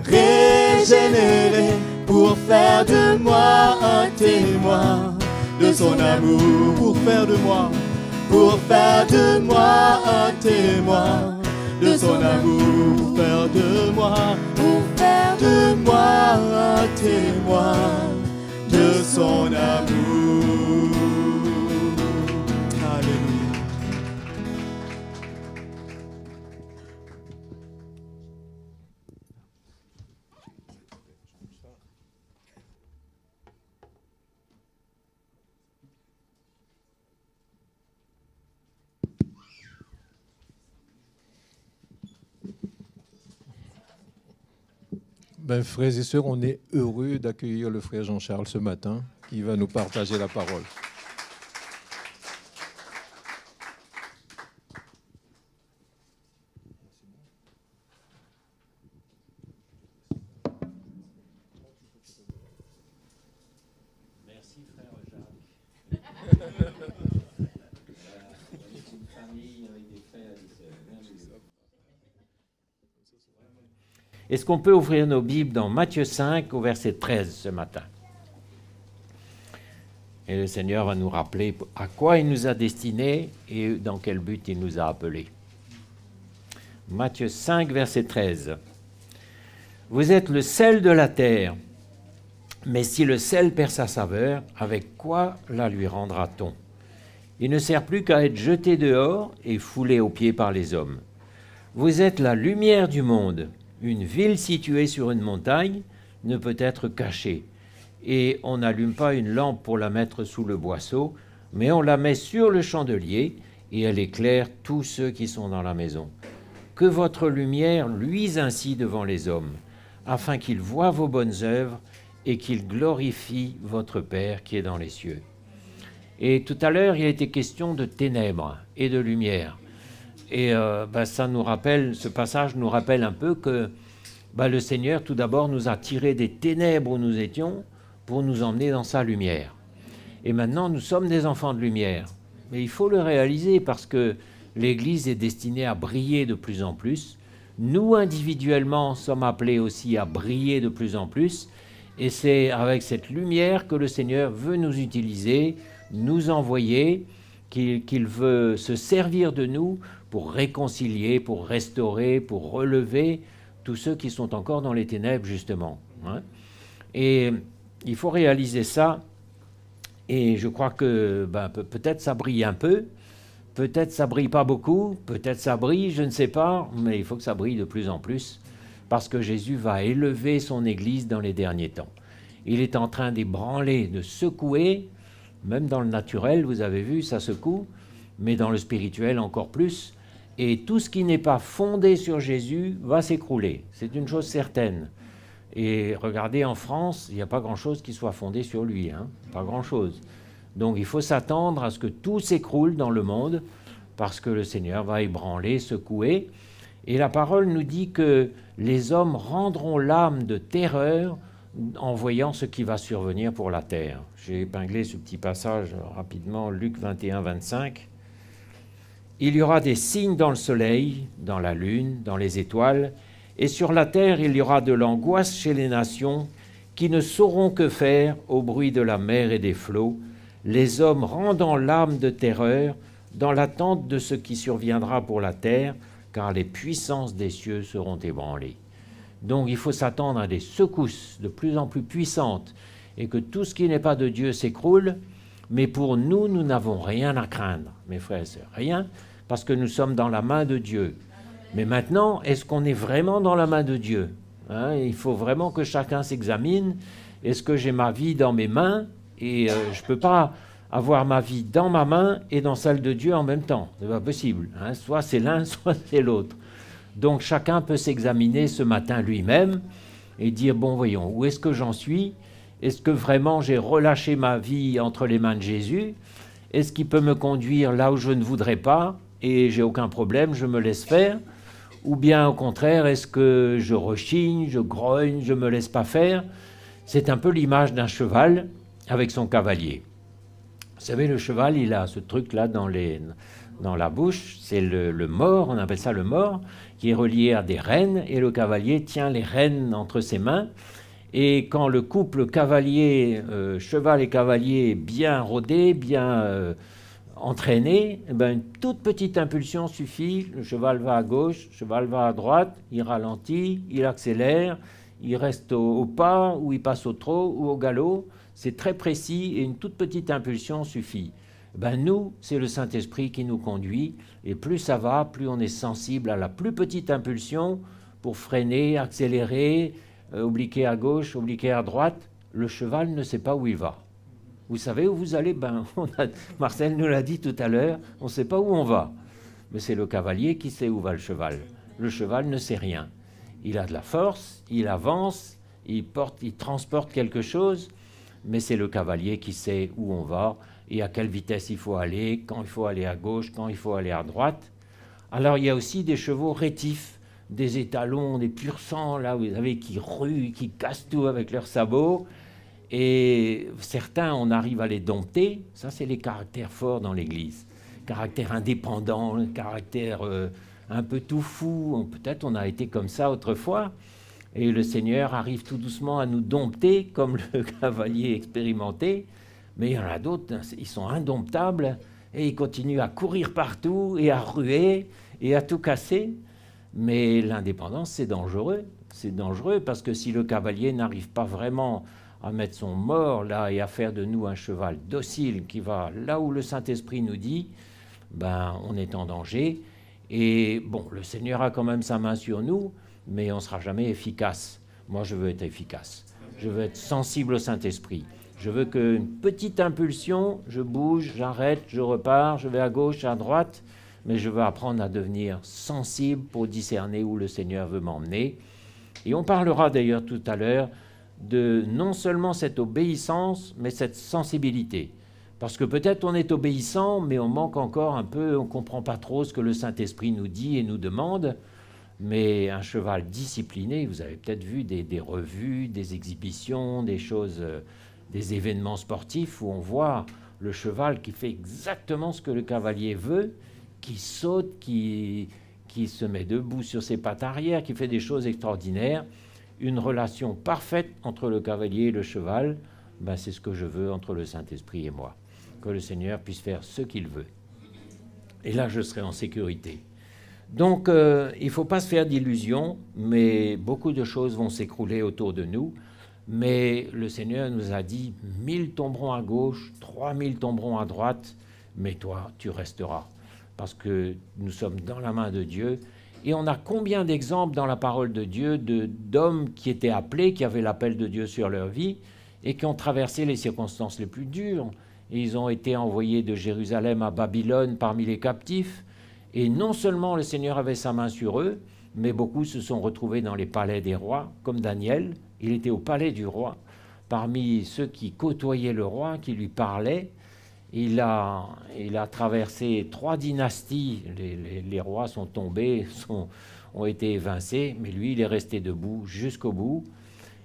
régénéré, pour faire de moi un témoin de son amour. Pour faire de moi un témoin de son amour. Pour faire de moi un témoin de son amour. Alléluia. Ben, frères et sœurs, on est heureux d'accueillir le frère Jean-Charles ce matin, qui va nous partager la parole. Merci frère Jacques. Une famille avec des frères et des sœurs. Est-ce qu'on peut ouvrir nos Bibles dans Matthieu 5 au verset 13 ce matin? Et le Seigneur va nous rappeler à quoi il nous a destinés et dans quel but il nous a appelés. Matthieu 5, verset 13. Vous êtes le sel de la terre, mais si le sel perd sa saveur, avec quoi la lui rendra-t-on? Il ne sert plus qu'à être jeté dehors et foulé aux pieds par les hommes. Vous êtes la lumière du monde. Une ville située sur une montagne ne peut être cachée. Et on n'allume pas une lampe pour la mettre sous le boisseau, mais on la met sur le chandelier et elle éclaire tous ceux qui sont dans la maison. Que votre lumière luise ainsi devant les hommes, afin qu'ils voient vos bonnes œuvres et qu'ils glorifient votre Père qui est dans les cieux. Et tout à l'heure, il a été question de ténèbres et de lumière. Et ça nous rappelle, ce passage nous rappelle un peu que le Seigneur, tout d'abord, nous a tirés des ténèbres où nous étions pour nous emmener dans sa lumière. Et maintenant, nous sommes des enfants de lumière. Mais il faut le réaliser parce que l'Église est destinée à briller de plus en plus. Nous, individuellement, sommes appelés aussi à briller de plus en plus. Et c'est avec cette lumière que le Seigneur veut nous utiliser, nous envoyer, qu'il veut se servir de nous pour réconcilier, pour restaurer, pour relever tous ceux qui sont encore dans les ténèbres, justement. Et il faut réaliser ça, et je crois que peut-être ça brille un peu, peut-être ça brille pas beaucoup, peut-être ça brille, je ne sais pas, mais il faut que ça brille de plus en plus, parce que Jésus va élever son Église dans les derniers temps. Il est en train d'ébranler, de secouer, même dans le naturel, vous avez vu, ça secoue, mais dans le spirituel encore plus. Et tout ce qui n'est pas fondé sur Jésus va s'écrouler. C'est une chose certaine. Et regardez, en France, il n'y a pas grand-chose qui soit fondé sur lui. Pas grand-chose. Donc il faut s'attendre à ce que tout s'écroule dans le monde, parce que le Seigneur va ébranler, secouer. Et la parole nous dit que les hommes rendront l'âme de terreur en voyant ce qui va survenir pour la terre. J'ai épinglé ce petit passage rapidement, Luc 21, 25. Il y aura des signes dans le soleil, dans la lune, dans les étoiles, et sur la terre il y aura de l'angoisse chez les nations qui ne sauront que faire au bruit de la mer et des flots, les hommes rendant l'âme de terreur dans l'attente de ce qui surviendra pour la terre, car les puissances des cieux seront ébranlées. Donc il faut s'attendre à des secousses de plus en plus puissantes et que tout ce qui n'est pas de Dieu s'écroule, mais pour nous, nous n'avons rien à craindre, mes frères et sœurs, rien, parce que nous sommes dans la main de Dieu. Mais maintenant, est-ce qu'on est vraiment dans la main de Dieu? Il faut vraiment que chacun s'examine. Est-ce que j'ai ma vie dans mes mains? Et je ne peux pas avoir ma vie dans ma main et dans celle de Dieu en même temps. Ce n'est pas possible. Soit c'est l'un, soit c'est l'autre. Donc chacun peut s'examiner ce matin lui-même et dire, bon voyons, où est-ce que j'en suis? Est-ce que vraiment j'ai relâché ma vie entre les mains de Jésus? Est-ce qu'il peut me conduire là où je ne voudrais pas et j'ai aucun problème, je me laisse faire? Ou bien au contraire, est-ce que je rechigne, je grogne, je ne me laisse pas faire? C'est un peu l'image d'un cheval avec son cavalier. Vous savez, le cheval, il a ce truc-là dans la bouche, c'est le mors, on appelle ça le mors, qui est relié à des rênes, et le cavalier tient les rênes entre ses mains. Et quand le couple cheval et cavalier est bien rodé, bien entraîné, une toute petite impulsion suffit, le cheval va à gauche, le cheval va à droite, il ralentit, il accélère, il reste au pas, ou il passe au trot, ou au galop. C'est très précis et une toute petite impulsion suffit. Nous, c'est le Saint-Esprit qui nous conduit, et plus ça va, plus on est sensible à la plus petite impulsion pour freiner, accélérer, obliquer à gauche, obliquer à droite. Le cheval ne sait pas où il va. Vous savez où vous allez? Marcel nous l'a dit tout à l'heure, on ne sait pas où on va. Mais c'est le cavalier qui sait où va le cheval. Le cheval ne sait rien. Il a de la force, il avance, il transporte quelque chose, mais c'est le cavalier qui sait où on va et à quelle vitesse il faut aller, quand il faut aller à gauche, quand il faut aller à droite. Alors il y a aussi des chevaux rétifs, des étalons, des pur sang, là, vous savez, qui ruent, qui cassent tout avec leurs sabots. Et certains, on arrive à les dompter. Ça, c'est les caractères forts dans l'Église. Caractère indépendant, caractère un peu tout fou. Peut-être on a été comme ça autrefois. Et le Seigneur arrive tout doucement à nous dompter, comme le cavalier expérimenté. Mais il y en a d'autres, ils sont indomptables et ils continuent à courir partout et à ruer et à tout casser. Mais l'indépendance, c'est dangereux. C'est dangereux parce que si le cavalier n'arrive pas vraiment à mettre son mors là et à faire de nous un cheval docile qui va là où le Saint-Esprit nous dit, ben on est en danger. Et bon, le Seigneur a quand même sa main sur nous, mais on ne sera jamais efficace. Moi, je veux être efficace. Je veux être sensible au Saint-Esprit. Je veux qu'une petite impulsion, je bouge, j'arrête, je repars, je vais à gauche, à droite, mais je veux apprendre à devenir sensible pour discerner où le Seigneur veut m'emmener. Et on parlera d'ailleurs tout à l'heure de non seulement cette obéissance, mais cette sensibilité. Parce que peut-être on est obéissant, mais on manque encore un peu, on ne comprend pas trop ce que le Saint-Esprit nous dit et nous demande. Mais un cheval discipliné, vous avez peut-être vu des revues, des exhibitions, des choses, des événements sportifs où on voit le cheval qui fait exactement ce que le cavalier veut, qui saute, qui se met debout sur ses pattes arrière, qui fait des choses extraordinaires. Une relation parfaite entre le cavalier et le cheval, ben c'est ce que je veux entre le Saint-Esprit et moi. Que le Seigneur puisse faire ce qu'il veut. Et là, je serai en sécurité. Donc, il ne faut pas se faire d'illusions, mais beaucoup de choses vont s'écrouler autour de nous. Mais le Seigneur nous a dit, 1000 tomberont à gauche, 3000 tomberont à droite, mais toi, tu resteras. Parce que nous sommes dans la main de Dieu. Et on a combien d'exemples dans la parole de Dieu d'hommes qui étaient appelés, qui avaient l'appel de Dieu sur leur vie, et qui ont traversé les circonstances les plus dures. Et ils ont été envoyés de Jérusalem à Babylone parmi les captifs. Et non seulement le Seigneur avait sa main sur eux, mais beaucoup se sont retrouvés dans les palais des rois, comme Daniel. Il était au palais du roi, parmi ceux qui côtoyaient le roi, qui lui parlaient. Il a traversé 3 dynasties. Les rois sont tombés, ont été évincés, mais lui, il est resté debout jusqu'au bout.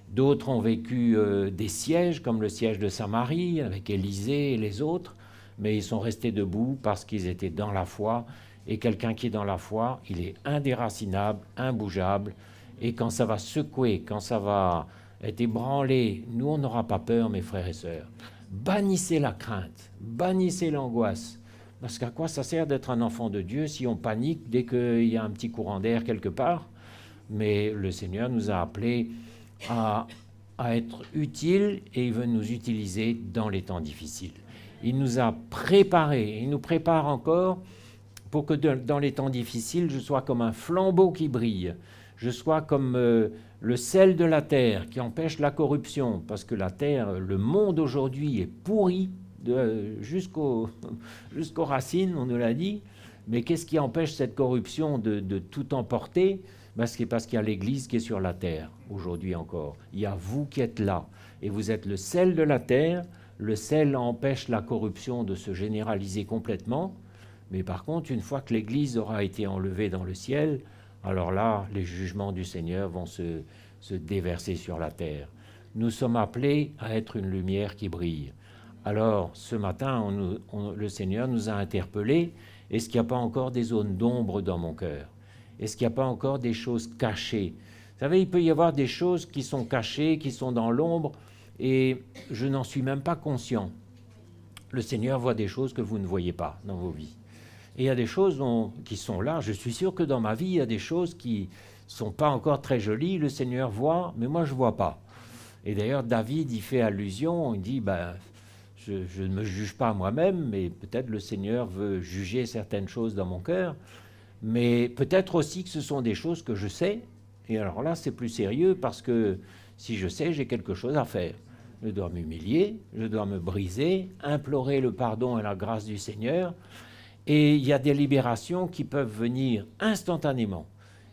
D'autres ont vécu des sièges, comme le siège de Samarie, avec Élisée et les autres, mais ils sont restés debout parce qu'ils étaient dans la foi. Et quelqu'un qui est dans la foi, il est indéracinable, imbougeable. Et quand ça va secouer, quand ça va être ébranlé, nous, on n'aura pas peur, mes frères et sœurs. Bannissez la crainte, bannissez l'angoisse. Parce qu'à quoi ça sert d'être un enfant de Dieu si on panique dès qu'il y a un petit courant d'air quelque part? Mais le Seigneur nous a appelés à être utiles et il veut nous utiliser dans les temps difficiles. Il nous a préparés, il nous prépare encore pour que dans les temps difficiles, je sois comme un flambeau qui brille, je sois comme le sel de la terre qui empêche la corruption, parce que la terre, le monde aujourd'hui est pourri jusqu'aux racines, on nous l'a dit, mais qu'est-ce qui empêche cette corruption de tout emporter? C'est parce qu'il y a l'Église qui est sur la terre, aujourd'hui encore. Il y a vous qui êtes là, et vous êtes le sel de la terre. Le sel empêche la corruption de se généraliser complètement, mais par contre, une fois que l'Église aura été enlevée dans le ciel, alors là, les jugements du Seigneur vont se déverser sur la terre. Nous sommes appelés à être une lumière qui brille. Alors, ce matin, le Seigneur nous a interpellés. Est-ce qu'il n'y a pas encore des zones d'ombre dans mon cœur? Est-ce qu'il n'y a pas encore des choses cachées? Vous savez, il peut y avoir des choses qui sont cachées, qui sont dans l'ombre, et je n'en suis même pas conscient. Le Seigneur voit des choses que vous ne voyez pas dans vos vies. Et il y a des choses qui sont là. Je suis sûr que dans ma vie, il y a des choses qui ne sont pas encore très jolies. Le Seigneur voit, mais moi, je ne vois pas. Et d'ailleurs, David, il fait allusion, il dit, je ne me juge pas moi-même, mais peut-être le Seigneur veut juger certaines choses dans mon cœur. Mais peut-être aussi que ce sont des choses que je sais. Et alors là, c'est plus sérieux parce que si je sais, j'ai quelque chose à faire. Je dois m'humilier, je dois me briser, implorer le pardon et la grâce du Seigneur. Et il y a des libérations qui peuvent venir instantanément.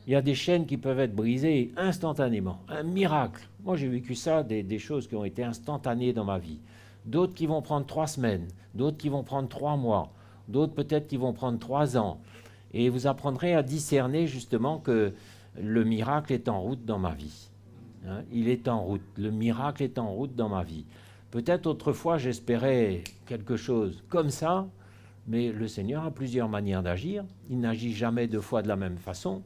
Il y a des chaînes qui peuvent être brisées instantanément. Un miracle Moi, j'ai vécu ça, des choses qui ont été instantanées dans ma vie. D'autres qui vont prendre 3 semaines, d'autres qui vont prendre 3 mois, d'autres peut-être qui vont prendre 3 ans. Et vous apprendrez à discerner justement que le miracle est en route dans ma vie. Hein, il est en route, le miracle est en route dans ma vie. Peut-être autrefois j'espérais quelque chose comme ça, mais le Seigneur a plusieurs manières d'agir. Il n'agit jamais 2 fois de la même façon.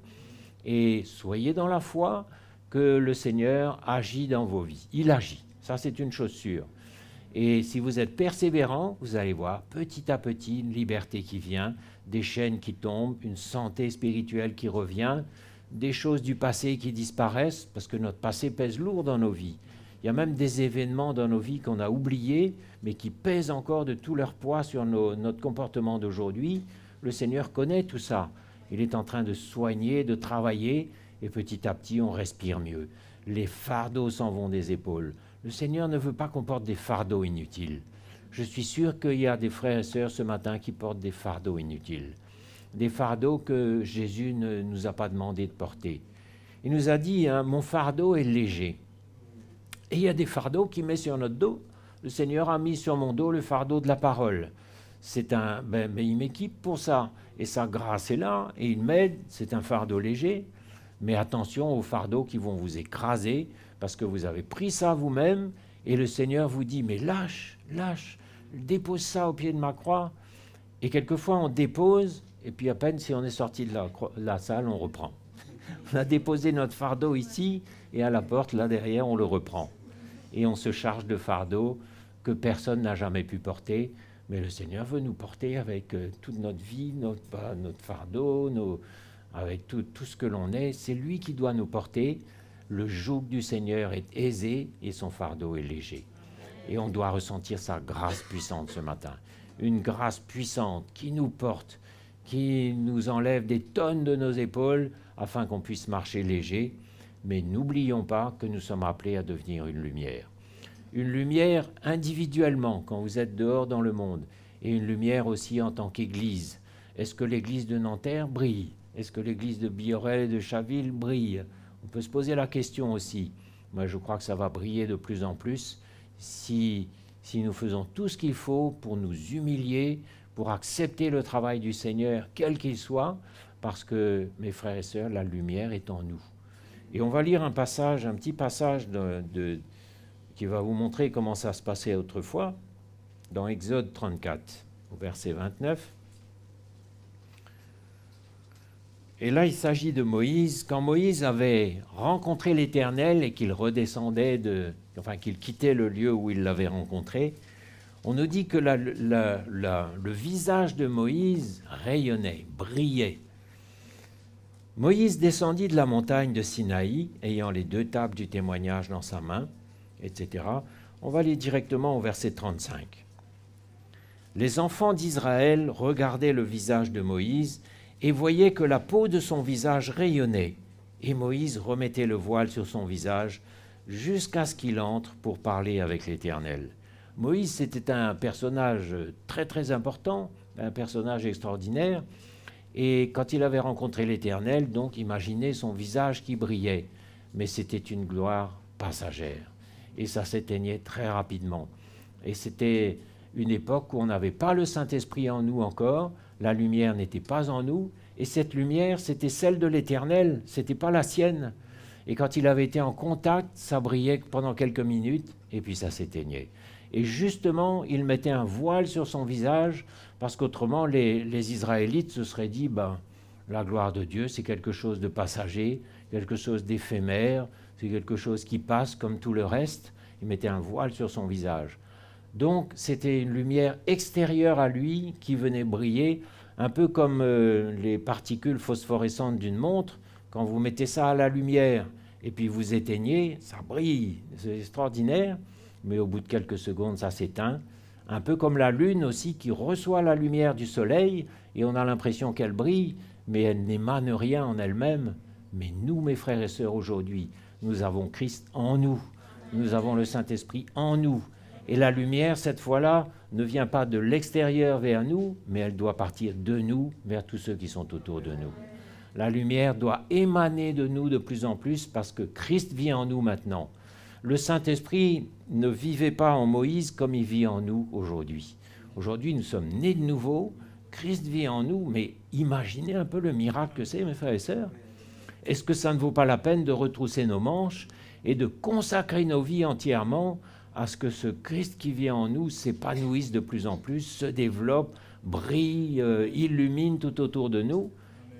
Et soyez dans la foi que le Seigneur agit dans vos vies. Il agit, ça c'est une chose sûre. Et si vous êtes persévérant, vous allez voir petit à petit une liberté qui vient, des chaînes qui tombent, une santé spirituelle qui revient, des choses du passé qui disparaissent, parce que notre passé pèse lourd dans nos vies. Il y a même des événements dans nos vies qu'on a oubliés, mais qui pèsent encore de tout leur poids sur notre comportement d'aujourd'hui. Le Seigneur connaît tout ça. Il est en train de soigner, de travailler, et petit à petit, on respire mieux. Les fardeaux s'en vont des épaules. Le Seigneur ne veut pas qu'on porte des fardeaux inutiles. Je suis sûr qu'il y a des frères et sœurs ce matin qui portent des fardeaux inutiles. Des fardeaux que Jésus ne nous a pas demandé de porter. Il nous a dit, hein, mon fardeau est léger. Et il y a des fardeaux qu'il met sur notre dos. Le Seigneur a mis sur mon dos le fardeau de la parole. Il m'équipe pour ça. Et sa grâce est là, et il m'aide. C'est un fardeau léger. Mais attention aux fardeaux qui vont vous écraser, parce que vous avez pris ça vous-même, et le Seigneur vous dit, mais lâche, dépose ça au pied de ma croix. Et quelquefois on dépose, et puis à peine si on est sorti de la salle, on reprend. On a déposé notre fardeau ici, et à la porte, là derrière, on le reprend. Et on se charge de fardeaux que personne n'a jamais pu porter, mais le Seigneur veut nous porter avec toute notre vie, notre fardeau, avec tout ce que l'on est. C'est lui qui doit nous porter. Le joug du Seigneur est aisé et son fardeau est léger. Et on doit ressentir sa grâce puissante ce matin. Une grâce puissante qui nous porte, qui nous enlève des tonnes de nos épaules afin qu'on puisse marcher léger. Mais n'oublions pas que nous sommes appelés à devenir une lumière. Une lumière individuellement quand vous êtes dehors dans le monde et une lumière aussi en tant qu'Église. Est-ce que l'Église de Nanterre brille? Est-ce que l'église de Biorel et de Chaville brille? On peut se poser la question aussi. Moi, je crois que ça va briller de plus en plus si nous faisons tout ce qu'il faut pour nous humilier, pour accepter le travail du Seigneur, quel qu'il soit, parce que, mes frères et sœurs, la lumière est en nous. Et on va lire un petit passage qui va vous montrer comment ça se passait autrefois, dans Exode 34, au verset 29. Et là, il s'agit de Moïse. Quand Moïse avait rencontré l'Éternel et qu'il redescendait qu'il quittait le lieu où il l'avait rencontré, on nous dit que le visage de Moïse rayonnait, brillait. Moïse descendit de la montagne de Sinaï, ayant les 2 tables du témoignage dans sa main, etc. On va aller directement au verset 35. Les enfants d'Israël regardaient le visage de Moïse et voyaient que la peau de son visage rayonnait. Et Moïse remettait le voile sur son visage jusqu'à ce qu'il entre pour parler avec l'Éternel. Moïse, c'était un personnage très très important, un personnage extraordinaire. Et quand il avait rencontré l'Éternel, donc imaginez son visage qui brillait. Mais c'était une gloire passagère. Et ça s'éteignait très rapidement. Et c'était une époque où on n'avait pas le Saint-Esprit en nous encore, la lumière n'était pas en nous, et cette lumière, c'était celle de l'Éternel, ce n'était pas la sienne. Et quand il avait été en contact, ça brillait pendant quelques minutes, et puis ça s'éteignait. Et justement, il mettait un voile sur son visage, parce qu'autrement, les Israélites se seraient dit, la gloire de Dieu, c'est quelque chose de passager, quelque chose d'éphémère, c'est quelque chose qui passe comme tout le reste. Il mettait un voile sur son visage. Donc, c'était une lumière extérieure à lui qui venait briller, un peu comme les particules phosphorescentes d'une montre. Quand vous mettez ça à la lumière et puis vous éteignez, ça brille, c'est extraordinaire, mais au bout de quelques secondes, ça s'éteint. Un peu comme la lune aussi qui reçoit la lumière du soleil et on a l'impression qu'elle brille, mais elle n'émane rien en elle-même. Mais nous, mes frères et sœurs, aujourd'hui, nous avons Christ en nous. Nous avons le Saint-Esprit en nous. Et la lumière, cette fois-là, ne vient pas de l'extérieur vers nous, mais elle doit partir de nous vers tous ceux qui sont autour de nous. La lumière doit émaner de nous de plus en plus parce que Christ vit en nous maintenant. Le Saint-Esprit ne vivait pas en Moïse comme il vit en nous aujourd'hui. Aujourd'hui, nous sommes nés de nouveau, Christ vit en nous, mais imaginez un peu le miracle que c'est, mes frères et sœurs. Est-ce que ça ne vaut pas la peine de retrousser nos manches et de consacrer nos vies entièrement à ce que ce Christ qui vit en nous s'épanouisse de plus en plus, se développe, brille, illumine tout autour de nous?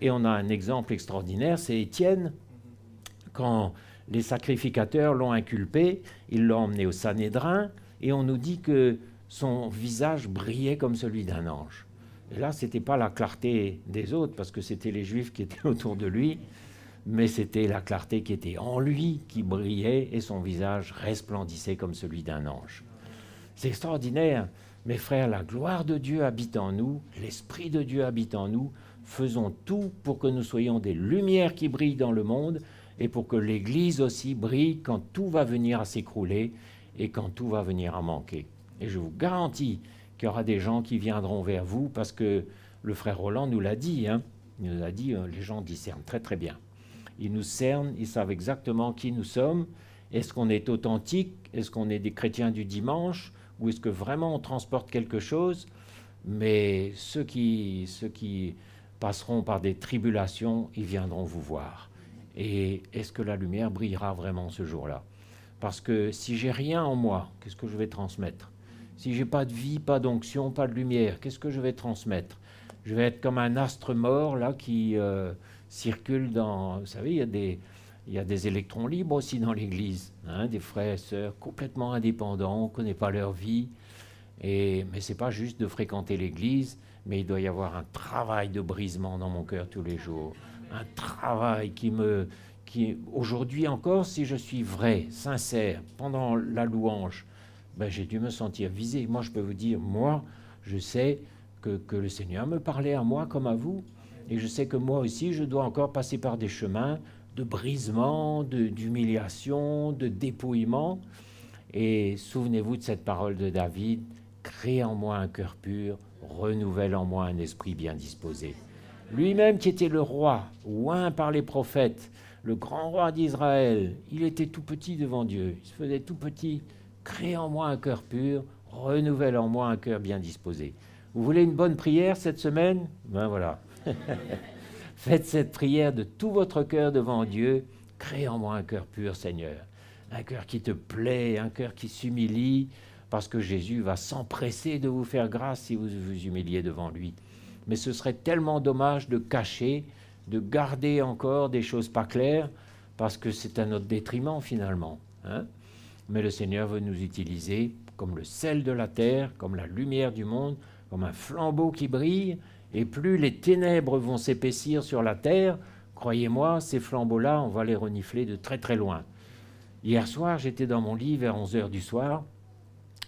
Et on a un exemple extraordinaire, c'est Étienne. Quand les sacrificateurs l'ont inculpé, ils l'ont emmené au Sanhédrin, et on nous dit que son visage brillait comme celui d'un ange. Et là, ce n'était pas la clarté des autres, parce que c'était les Juifs qui étaient autour de lui, mais c'était la clarté qui était en lui qui brillait, et son visage resplendissait comme celui d'un ange. C'est extraordinaire. Mes frères, la gloire de Dieu habite en nous, l'Esprit de Dieu habite en nous. Faisons tout pour que nous soyons des lumières qui brillent dans le monde, et pour que l'Église aussi brille quand tout va venir à s'écrouler et quand tout va venir à manquer. Et je vous garantis qu'il y aura des gens qui viendront vers vous, parce que le frère Roland nous l'a dit, il nous a dit, les gens discernent très très bien. Ils nous cernent, ils savent exactement qui nous sommes. Est-ce qu'on est authentique? Est-ce qu'on est des chrétiens du dimanche? Ou est-ce que vraiment on transporte quelque chose? Mais ceux qui passeront par des tribulations, ils viendront vous voir. Et est-ce que la lumière brillera vraiment ce jour-là? Parce que si j'ai rien en moi, qu'est-ce que je vais transmettre? Si j'ai pas de vie, pas d'onction, pas de lumière, qu'est-ce que je vais transmettre? Je vais être comme un astre mort là qui circule dans... Vous savez, il y a des électrons libres aussi dans l'Église, des frères et sœurs complètement indépendants, on ne connaît pas leur vie. Mais ce n'est pas juste de fréquenter l'Église, mais il doit y avoir un travail de brisement dans mon cœur tous les jours. Un travail qui aujourd'hui encore, si je suis vrai, sincère, pendant la louange, j'ai dû me sentir visé. Moi, je peux vous dire, moi, je sais que le Seigneur me parlait à moi comme à vous. Et je sais que moi aussi, je dois encore passer par des chemins de brisement, d'humiliation, de dépouillement. Et souvenez-vous de cette parole de David, « Crée en moi un cœur pur, renouvelle en moi un esprit bien disposé. » Lui-même qui était le roi, oint par les prophètes, le grand roi d'Israël, il était tout petit devant Dieu, il se faisait tout petit. « Crée en moi un cœur pur, renouvelle en moi un cœur bien disposé. » Vous voulez une bonne prière cette semaine? Ben voilà. Faites cette prière de tout votre cœur devant Dieu. Crée en moi un cœur pur, Seigneur. Un cœur qui te plaît, un cœur qui s'humilie, parce que Jésus va s'empresser de vous faire grâce si vous vous humiliez devant lui. Mais ce serait tellement dommage de cacher, de garder encore des choses pas claires, parce que c'est à notre détriment finalement. Mais le Seigneur veut nous utiliser comme le sel de la terre, comme la lumière du monde, comme un flambeau qui brille, et plus les ténèbres vont s'épaissir sur la terre, croyez-moi, ces flambeaux-là, on va les renifler de très très loin. Hier soir, j'étais dans mon lit vers 11h du soir,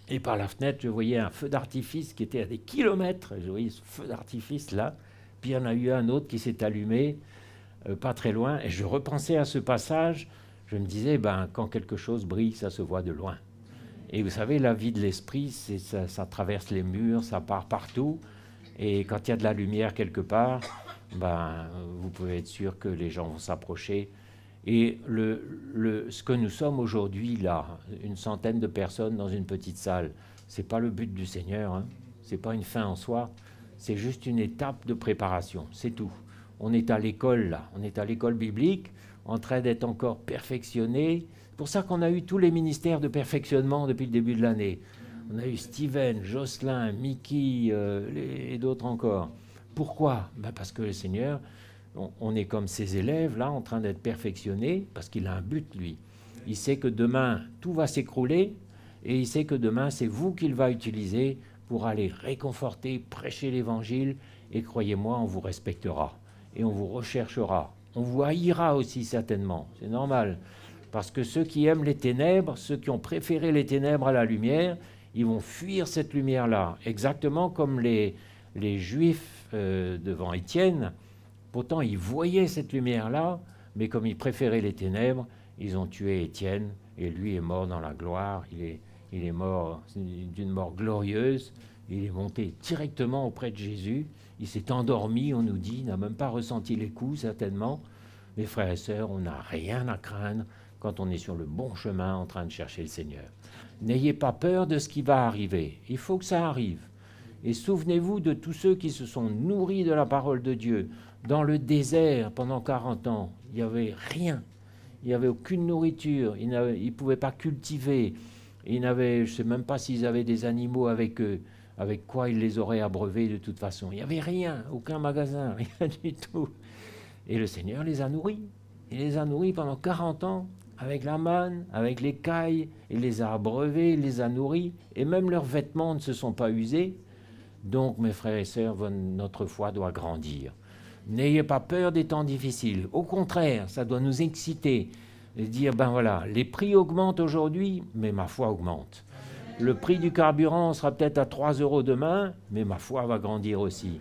et par la fenêtre, je voyais un feu d'artifice qui était à des kilomètres. Je voyais ce feu d'artifice là, puis il y en a eu un autre qui s'est allumé pas très loin, et je repensais à ce passage. Je me disais, quand quelque chose brille, ça se voit de loin. Et vous savez, la vie de l'esprit, ça traverse les murs, ça part partout. Et quand il y a de la lumière quelque part, vous pouvez être sûr que les gens vont s'approcher. Et ce que nous sommes aujourd'hui, là, une centaine de personnes dans une petite salle, ce n'est pas le but du Seigneur, ce n'est pas une fin en soi, c'est juste une étape de préparation, c'est tout. On est à l'école, là, on est à l'école biblique, en train d'être encore perfectionné. C'est pour ça qu'on a eu tous les ministères de perfectionnement depuis le début de l'année. On a eu Steven, Jocelyn, Mickey et d'autres encore. Pourquoi? Parce que le Seigneur, on est comme ses élèves, là, en train d'être perfectionnés, parce qu'il a un but, lui. Il sait que demain, tout va s'écrouler, et il sait que demain, c'est vous qu'il va utiliser pour aller réconforter, prêcher l'Évangile, et croyez-moi, on vous respectera, et on vous recherchera. On vous haïra aussi, certainement, c'est normal, parce que ceux qui aiment les ténèbres, ceux qui ont préféré les ténèbres à la lumière, ils vont fuir cette lumière-là, exactement comme les Juifs devant Étienne. Pourtant, ils voyaient cette lumière-là, mais comme ils préféraient les ténèbres, ils ont tué Étienne, et lui est mort dans la gloire. Il est mort d'une mort glorieuse. Il est monté directement auprès de Jésus. Il s'est endormi, on nous dit, il n'a même pas ressenti les coups, certainement. Mes frères et sœurs, on n'a rien à craindre quand on est sur le bon chemin en train de chercher le Seigneur. N'ayez pas peur de ce qui va arriver. Il faut que ça arrive. Et souvenez-vous de tous ceux qui se sont nourris de la parole de Dieu. Dans le désert, pendant 40 ans, il n'y avait rien. Il n'y avait aucune nourriture. Ils ne pouvaient pas cultiver. Je ne sais même pas s'ils avaient des animaux avec eux. Avec quoi ils les auraient abreuvés de toute façon. Il n'y avait rien, aucun magasin, rien du tout. Et le Seigneur les a nourris. Il les a nourris pendant 40 ans, avec la manne, avec les cailles. Il les a abreuvés, il les a nourris. Et même leurs vêtements ne se sont pas usés. Donc, mes frères et sœurs, notre foi doit grandir. N'ayez pas peur des temps difficiles. Au contraire, ça doit nous exciter. Et dire, ben voilà, les prix augmentent aujourd'hui, mais ma foi augmente. Le prix du carburant sera peut-être à 3 € demain, mais ma foi va grandir aussi.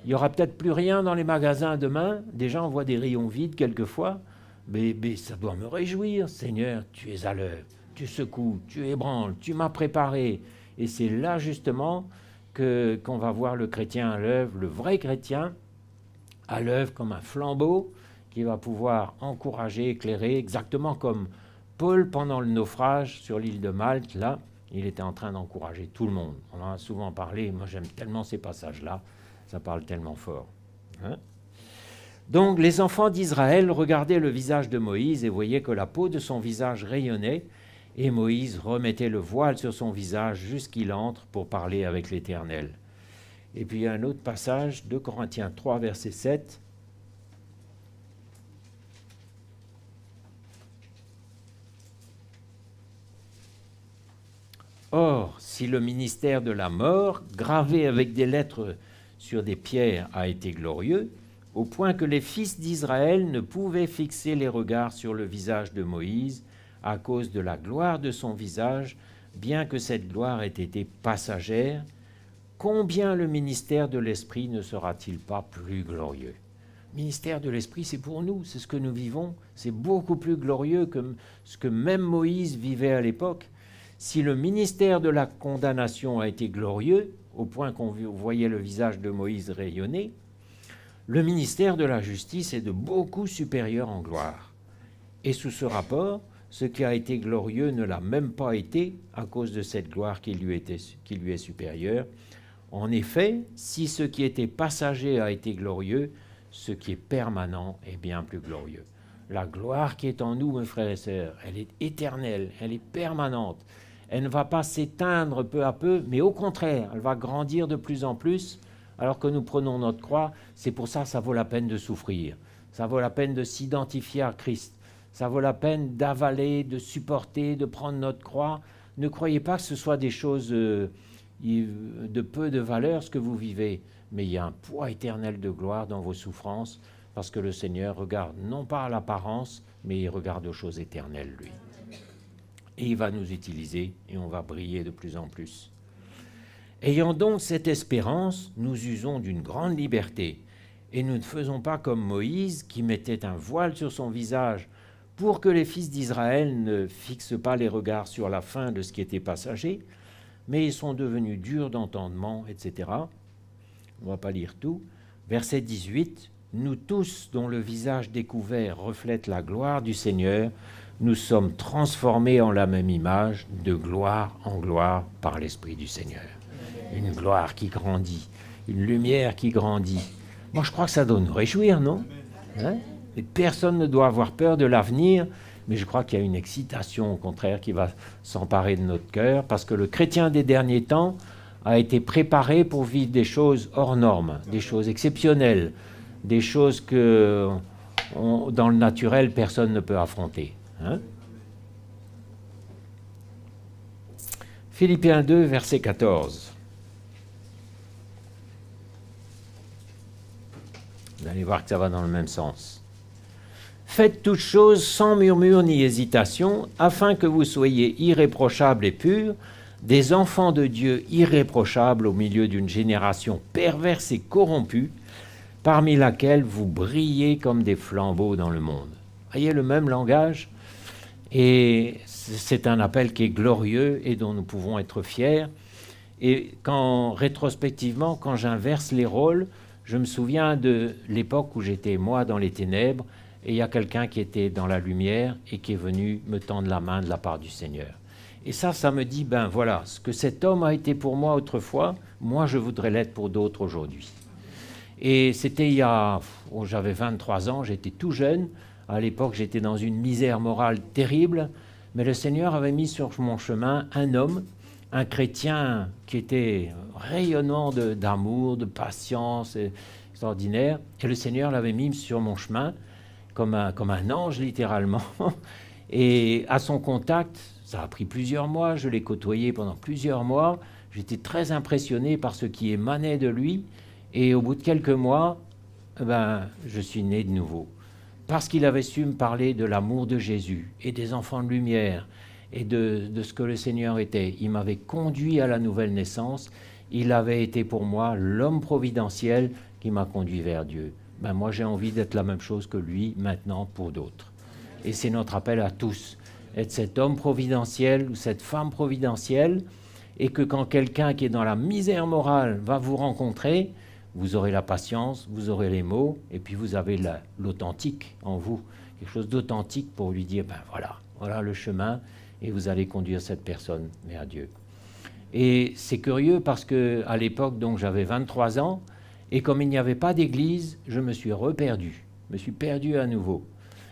Il n'y aura peut-être plus rien dans les magasins demain. Déjà, on voit des rayons vides quelquefois. Mais ça doit me réjouir. Seigneur, tu es à l'œuvre. Tu secoues, tu ébranles, tu m'as préparé. Et c'est là, justement, qu'on va voir le chrétien à l'œuvre, le vrai chrétien à l'œuvre comme un flambeau qui va pouvoir encourager, éclairer, exactement comme Paul, pendant le naufrage sur l'île de Malte, là, il était en train d'encourager tout le monde. On en a souvent parlé, moi j'aime tellement ces passages-là, ça parle tellement fort. Hein? Donc les enfants d'Israël regardaient le visage de Moïse et voyaient que la peau de son visage rayonnait, et Moïse remettait le voile sur son visage jusqu'il entre pour parler avec l'Éternel. Et puis il y a un autre passage, 2 Corinthiens 3, verset 7. Or, si le ministère de la mort, gravé avec des lettres sur des pierres, a été glorieux, au point que les fils d'Israël ne pouvaient fixer les regards sur le visage de Moïse à cause de la gloire de son visage, bien que cette gloire ait été passagère, combien le ministère de l'Esprit ne sera-t-il pas plus glorieux? Le ministère de l'Esprit, c'est pour nous, c'est ce que nous vivons, c'est beaucoup plus glorieux que ce que même Moïse vivait à l'époque. Si le ministère de la condamnation a été glorieux, au point qu'on voyait le visage de Moïse rayonner, le ministère de la justice est de beaucoup supérieur en gloire. Et sous ce rapport, ce qui a été glorieux ne l'a même pas été à cause de cette gloire qui lui est supérieure. En effet, si ce qui était passager a été glorieux, ce qui est permanent est bien plus glorieux. La gloire qui est en nous, mes frères et sœurs, elle est éternelle, elle est permanente. Elle ne va pas s'éteindre peu à peu, mais au contraire, elle va grandir de plus en plus, alors que nous prenons notre croix. C'est pour ça que ça vaut la peine de souffrir. Ça vaut la peine de s'identifier à Christ. Ça vaut la peine d'avaler, de supporter, de prendre notre croix. Ne croyez pas que ce soit des choses de peu de valeur, ce que vous vivez. Mais il y a un poids éternel de gloire dans vos souffrances, parce que le Seigneur regarde non pas à l'apparence, mais il regarde aux choses éternelles, lui. Et il va nous utiliser, et on va briller de plus en plus. Ayant donc cette espérance, nous usons d'une grande liberté, et nous ne faisons pas comme Moïse, qui mettait un voile sur son visage, pour que les fils d'Israël ne fixent pas les regards sur la fin de ce qui était passager, mais ils sont devenus durs d'entendement, etc. On ne va pas lire tout. Verset 18, « Nous tous, dont le visage découvert reflète la gloire du Seigneur, nous sommes transformés en la même image, de gloire en gloire, par l'Esprit du Seigneur. » Une gloire qui grandit, une lumière qui grandit. Moi, je crois que ça doit nous réjouir, non? Hein? Et personne ne doit avoir peur de l'avenir, mais je crois qu'il y a une excitation, au contraire, qui va s'emparer de notre cœur, parce que le chrétien des derniers temps a été préparé pour vivre des choses hors normes, des choses exceptionnelles, des choses que, dans le naturel, personne ne peut affronter. Hein? Philippiens 2, verset 14. Vous allez voir que ça va dans le même sens. Faites toutes choses sans murmure ni hésitation, afin que vous soyez irréprochables et purs, des enfants de Dieu irréprochables au milieu d'une génération perverse et corrompue, parmi laquelle vous brillez comme des flambeaux dans le monde. Voyez le même langage? Et c'est un appel qui est glorieux et dont nous pouvons être fiers. Et rétrospectivement, quand j'inverse les rôles, je me souviens de l'époque où j'étais, moi, dans les ténèbres, et il y a quelqu'un qui était dans la lumière et qui est venu me tendre la main de la part du Seigneur. Et ça me dit, ben voilà, ce que cet homme a été pour moi autrefois, moi je voudrais l'être pour d'autres aujourd'hui. Et c'était j'avais 23 ans, j'étais tout jeune, à l'époque j'étais dans une misère morale terrible, mais le Seigneur avait mis sur mon chemin un homme, un chrétien qui était rayonnant d'amour, de patience, extraordinaire, et le Seigneur l'avait mis sur mon chemin, comme un ange littéralement, et à son contact, ça a pris plusieurs mois, je l'ai côtoyé pendant plusieurs mois, j'étais très impressionné par ce qui émanait de lui, et au bout de quelques mois, je suis né de nouveau. Parce qu'il avait su me parler de l'amour de Jésus et des enfants de lumière et de ce que le Seigneur était. Il m'avait conduit à la nouvelle naissance. Il avait été pour moi l'homme providentiel qui m'a conduit vers Dieu. Moi, j'ai envie d'être la même chose que lui maintenant pour d'autres. Et c'est notre appel à tous, être cet homme providentiel ou cette femme providentielle, et que quand quelqu'un qui est dans la misère morale va vous rencontrer, vous aurez la patience, vous aurez les mots, et puis vous avez l'authentique en vous, quelque chose d'authentique pour lui dire, voilà le chemin, et vous allez conduire cette personne vers Dieu. Et c'est curieux parce qu'à l'époque, donc j'avais 23 ans, et comme il n'y avait pas d'église, je me suis perdu à nouveau.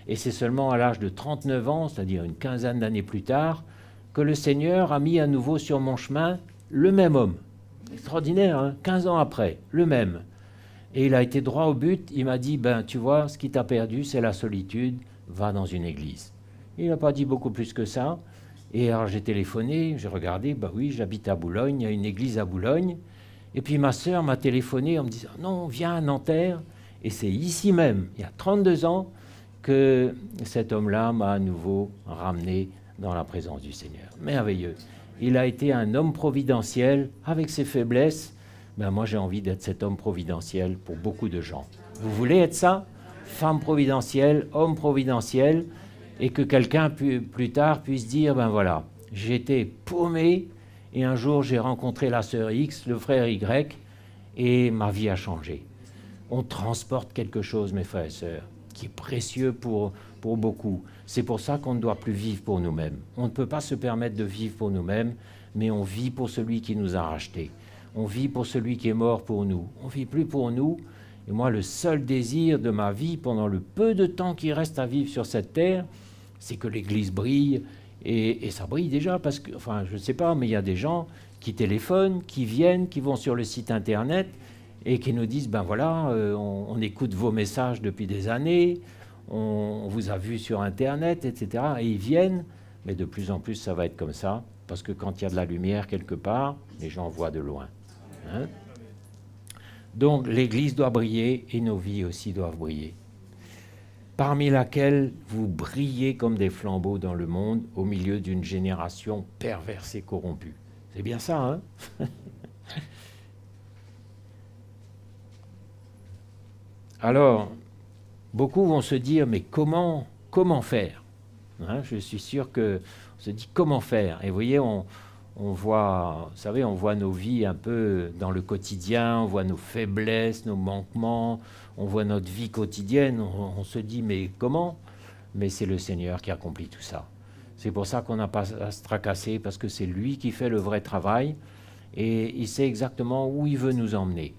Et c'est seulement à l'âge de 39 ans, c'est-à-dire une quinzaine d'années plus tard, que le Seigneur a mis à nouveau sur mon chemin le même homme. Extraordinaire, hein, 15 ans après, le même. Et il a été droit au but, il m'a dit, tu vois, ce qui t'a perdu, c'est la solitude, va dans une église. Il n'a pas dit beaucoup plus que ça. Et alors j'ai téléphoné, j'ai regardé, oui, j'habite à Boulogne, il y a une église à Boulogne. Et puis ma sœur m'a téléphoné en me disant, non, viens à Nanterre. Et c'est ici même, il y a 32 ans, que cet homme-là m'a à nouveau ramené dans la présence du Seigneur. Merveilleux. Il a été un homme providentiel avec ses faiblesses. Moi, j'ai envie d'être cet homme providentiel pour beaucoup de gens. Vous voulez être ça? Femme providentielle, homme providentiel, et que quelqu'un plus tard puisse dire, voilà, j'étais paumé, et un jour j'ai rencontré la sœur X, le frère Y, et ma vie a changé. On transporte quelque chose, mes frères et sœurs, qui est précieux pour beaucoup. C'est pour ça qu'on ne doit plus vivre pour nous-mêmes. On ne peut pas se permettre de vivre pour nous-mêmes, mais on vit pour celui qui nous a rachetés. On vit pour celui qui est mort pour nous. On ne vit plus pour nous. Et moi, le seul désir de ma vie, pendant le peu de temps qui reste à vivre sur cette terre, c'est que l'Église brille. Et ça brille déjà, parce que, je ne sais pas, mais il y a des gens qui téléphonent, qui viennent, qui vont sur le site Internet et qui nous disent, on écoute vos messages depuis des années, on vous a vu sur Internet, etc. Et ils viennent, mais de plus en plus, ça va être comme ça, parce que quand il y a de la lumière quelque part, les gens voient de loin. Hein? Donc l'Église doit briller et nos vies aussi doivent briller. Parmi laquelle vous brillez comme des flambeaux dans le monde, au milieu d'une génération perverse et corrompue. C'est bien ça, hein? Alors, beaucoup vont se dire, mais comment faire, hein? Je suis sûr qu'on se dit comment faire. Et vous voyez, on voit, vous savez, on voit nos vies un peu dans le quotidien, on voit nos faiblesses, nos manquements, on voit notre vie quotidienne, on se dit, mais comment? Mais c'est le Seigneur qui accomplit tout ça. C'est pour ça qu'on n'a pas à se tracasser, parce que c'est lui qui fait le vrai travail, et il sait exactement où il veut nous emmener.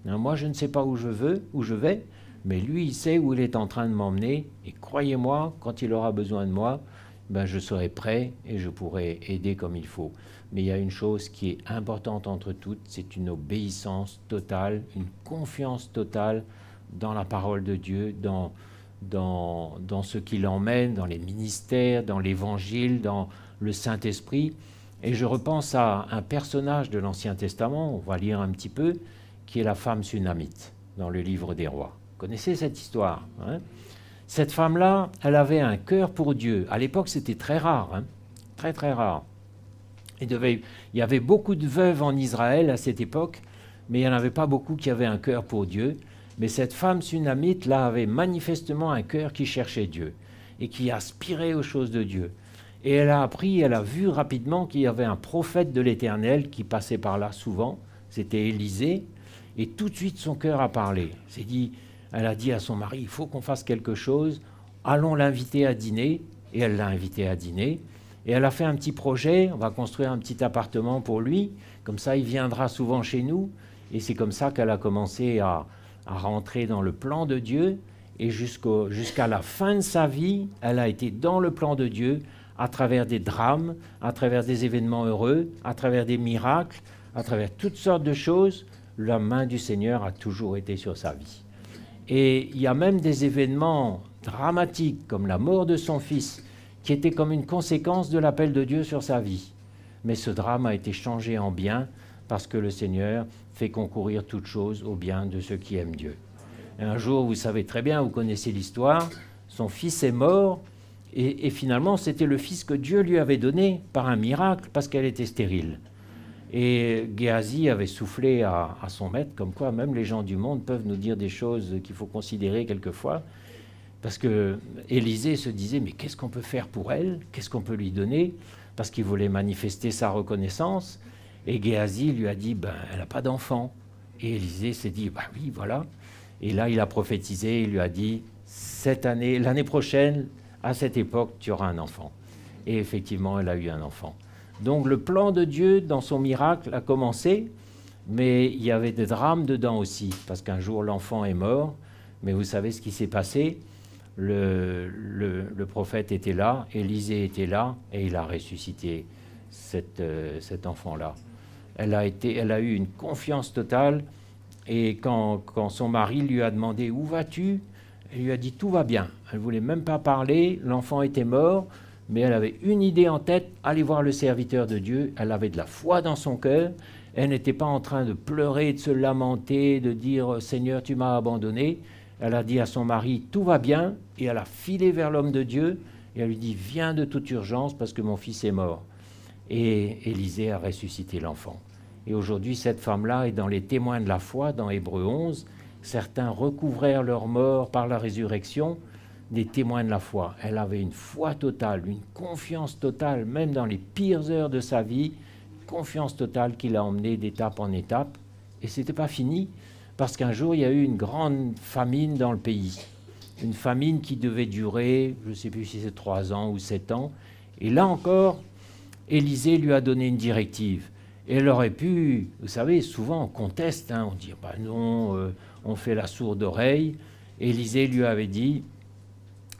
Moi, je ne sais pas où je vais, mais lui, il sait où il est en train de m'emmener, et croyez-moi, quand il aura besoin de moi, je serai prêt et je pourrai aider comme il faut. Mais il y a une chose qui est importante entre toutes, c'est une obéissance totale, une confiance totale dans la parole de Dieu, dans ce qu'il emmène, dans les ministères, dans l'Évangile, dans le Saint-Esprit. Et je repense à un personnage de l'Ancien Testament, on va lire un petit peu, qui est la femme sunamite, dans le livre des rois. Vous connaissez cette histoire, hein? Cette femme-là, elle avait un cœur pour Dieu. À l'époque, c'était très rare, hein? Très très rare. Il y avait beaucoup de veuves en Israël à cette époque, mais il n'y en avait pas beaucoup qui avaient un cœur pour Dieu. Mais cette femme sunamite, là, avait manifestement un cœur qui cherchait Dieu et qui aspirait aux choses de Dieu. Et elle a vu rapidement qu'il y avait un prophète de l'Éternel qui passait par là souvent, c'était Élisée, et tout de suite son cœur a parlé. Elle a dit à son mari, il faut qu'on fasse quelque chose, allons l'inviter à dîner. Et elle l'a invité à dîner. Et elle a fait un petit projet, on va construire un petit appartement pour lui, comme ça il viendra souvent chez nous. Et c'est comme ça qu'elle a commencé à rentrer dans le plan de Dieu. Et jusqu'à la fin de sa vie, elle a été dans le plan de Dieu, à travers des drames, à travers des événements heureux, à travers des miracles, à travers toutes sortes de choses. La main du Seigneur a toujours été sur sa vie. Et il y a même des événements dramatiques, comme la mort de son fils, qui étaient comme une conséquence de l'appel de Dieu sur sa vie. Mais ce drame a été changé en bien, parce que le Seigneur fait concourir toutes choses au bien de ceux qui aiment Dieu. Et un jour, vous savez très bien, vous connaissez l'histoire, son fils est mort, et finalement, c'était le fils que Dieu lui avait donné par un miracle, parce qu'elle était stérile. Et Géasi avait soufflé à son maître, comme quoi même les gens du monde peuvent nous dire des choses qu'il faut considérer quelquefois, parce que Élisée se disait, mais qu'est-ce qu'on peut faire pour elle? Qu'est-ce qu'on peut lui donner? Parce qu'il voulait manifester sa reconnaissance. Et Géasi lui a dit, elle n'a pas d'enfant. Et Élisée s'est dit, oui, voilà. Et là, il a prophétisé, il lui a dit, cette année, l'année prochaine, à cette époque, tu auras un enfant. Et effectivement, elle a eu un enfant. Donc le plan de Dieu, dans son miracle, a commencé, mais il y avait des drames dedans aussi, parce qu'un jour, l'enfant est mort, mais vous savez ce qui s'est passé? Le prophète était là, Élisée était là, et il a ressuscité cet enfant-là. Elle a eu une confiance totale, et quand son mari lui a demandé « Où vas-tu ?» Elle lui a dit « Tout va bien ». Elle ne voulait même pas parler, l'enfant était mort, mais elle avait une idée en tête, aller voir le serviteur de Dieu. Elle avait de la foi dans son cœur, elle n'était pas en train de pleurer, de se lamenter, de dire « Seigneur, tu m'as abandonné ». Elle a dit à son mari « Tout va bien » et elle a filé vers l'homme de Dieu et elle lui dit « Viens de toute urgence parce que mon fils est mort ». Et Élisée a ressuscité l'enfant. Et aujourd'hui, cette femme-là est dans les témoins de la foi, dans Hébreux 11. Certains recouvrèrent leur mort par la résurrection, des témoins de la foi. Elle avait une foi totale, une confiance totale, même dans les pires heures de sa vie, confiance totale qui l'a emmenée d'étape en étape. Et ce n'était pas fini, parce qu'un jour, il y a eu une grande famine dans le pays. Une famine qui devait durer, je ne sais plus si c'est 3 ans ou 7 ans. Et là encore, Élisée lui a donné une directive. Et elle aurait pu, vous savez, souvent on conteste, on dit non, on fait la sourde oreille. Élisée lui avait dit,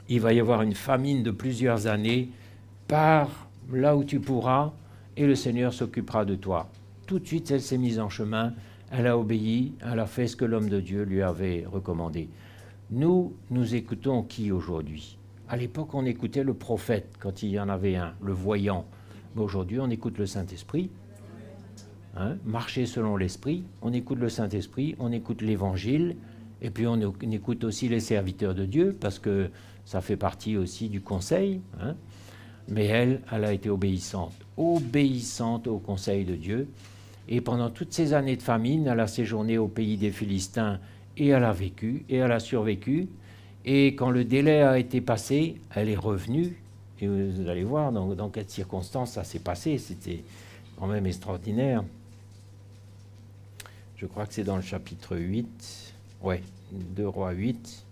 il va y avoir une famine de plusieurs années, pars là où tu pourras et le Seigneur s'occupera de toi. Tout de suite, elle s'est mise en chemin, elle a obéi, elle a fait ce que l'homme de Dieu lui avait recommandé. Nous écoutons qui aujourd'hui? À l'époque, on écoutait le prophète quand il y en avait un, le voyant. Mais aujourd'hui, on écoute le Saint-Esprit. Marcher selon l'Esprit, on écoute le Saint-Esprit, on écoute l'Évangile, et puis on écoute aussi les serviteurs de Dieu, parce que ça fait partie aussi du conseil. Mais elle a été obéissante au conseil de Dieu. Et pendant toutes ces années de famine, elle a séjourné au pays des Philistins, et elle a vécu, et elle a survécu. Et quand le délai a été passé, elle est revenue, et vous allez voir dans quelles circonstances ça s'est passé, c'était quand même extraordinaire. Je crois que c'est dans le chapitre 8, 2 Rois 8.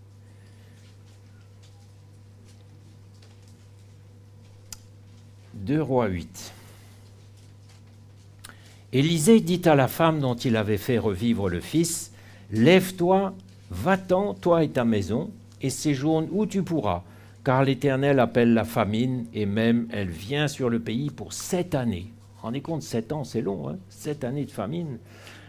Élisée dit à la femme dont il avait fait revivre le fils, « Lève-toi, va-t'en, toi et ta maison, et séjourne où tu pourras, car l'Éternel appelle la famine, et même elle vient sur le pays pour 7 années. » Vous vous rendez compte, 7 ans, c'est long, 7 années de famine.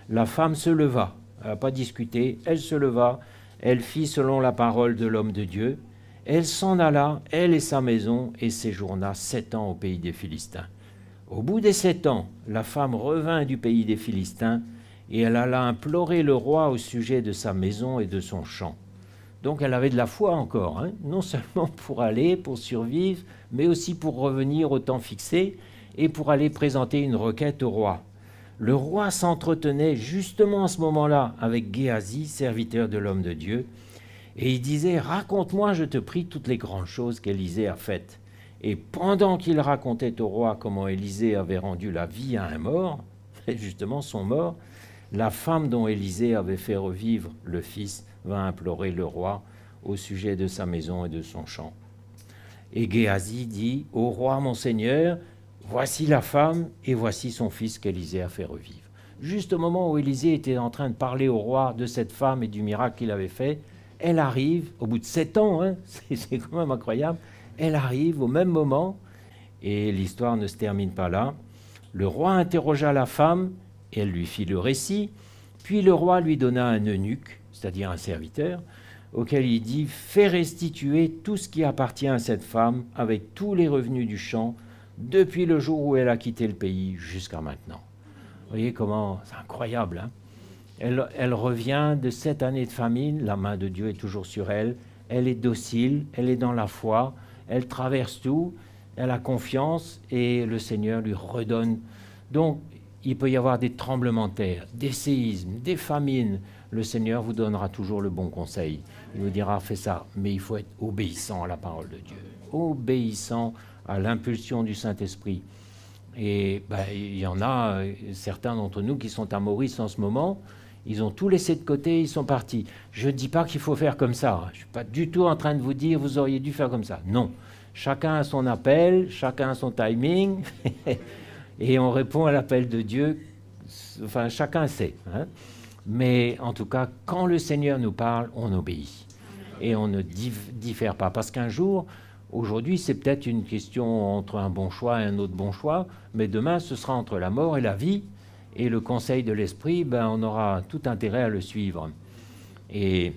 La femme se leva, elle n'a pas discuté, elle se leva, elle fit selon la parole de l'homme de Dieu. Elle s'en alla, elle et sa maison, et séjourna 7 ans au pays des Philistins. Au bout des 7 ans, la femme revint du pays des Philistins, et elle alla implorer le roi au sujet de sa maison et de son champ. Donc elle avait de la foi encore, non seulement pour aller, pour survivre, mais aussi pour revenir au temps fixé, et pour aller présenter une requête au roi. Le roi s'entretenait justement à ce moment-là avec Géasi, serviteur de l'homme de Dieu, et il disait « Raconte-moi, je te prie, toutes les grandes choses qu'Élisée a faites. » Et pendant qu'il racontait au roi comment Élisée avait rendu la vie à un mort, justement son mort, la femme dont Élisée avait fait revivre le fils vint implorer le roi au sujet de sa maison et de son champ. Et Géasi dit, « Ô roi, mon seigneur, voici la femme et voici son fils qu'Élisée a fait revivre. » Juste au moment où Élisée était en train de parler au roi de cette femme et du miracle qu'il avait fait, elle arrive, au bout de 7 ans, hein, c'est quand même incroyable, elle arrive au même moment, et l'histoire ne se termine pas là. Le roi interrogea la femme, et elle lui fit le récit, puis le roi lui donna un eunuque, c'est-à-dire un serviteur, auquel il dit « Fais restituer tout ce qui appartient à cette femme, avec tous les revenus du champ, depuis le jour où elle a quitté le pays jusqu'à maintenant. » Vous voyez comment, c'est incroyable, hein? Elle revient de 7 années de famine, la main de Dieu est toujours sur elle, elle est docile, elle est dans la foi, elle traverse tout, elle a confiance et le Seigneur lui redonne. Donc, il peut y avoir des tremblements de terre, des séismes, des famines. Le Seigneur vous donnera toujours le bon conseil. Il vous dira, fais ça, mais il faut être obéissant à la parole de Dieu, obéissant à l'impulsion du Saint-Esprit. Et il y en a certains d'entre nous qui sont à Maurice en ce moment, ils ont tout laissé de côté, ils sont partis. Je ne dis pas qu'il faut faire comme ça, je ne suis pas du tout en train de vous dire vous auriez dû faire comme ça. Non, chacun a son appel, chacun a son timing, et on répond à l'appel de Dieu, enfin chacun sait. Hein. Mais en tout cas, quand le Seigneur nous parle, on obéit. Et on ne diffère pas, parce qu'un jour... Aujourd'hui, c'est peut-être une question entre un bon choix et un autre bon choix, mais demain, ce sera entre la mort et la vie. Et le conseil de l'Esprit, on aura tout intérêt à le suivre. Et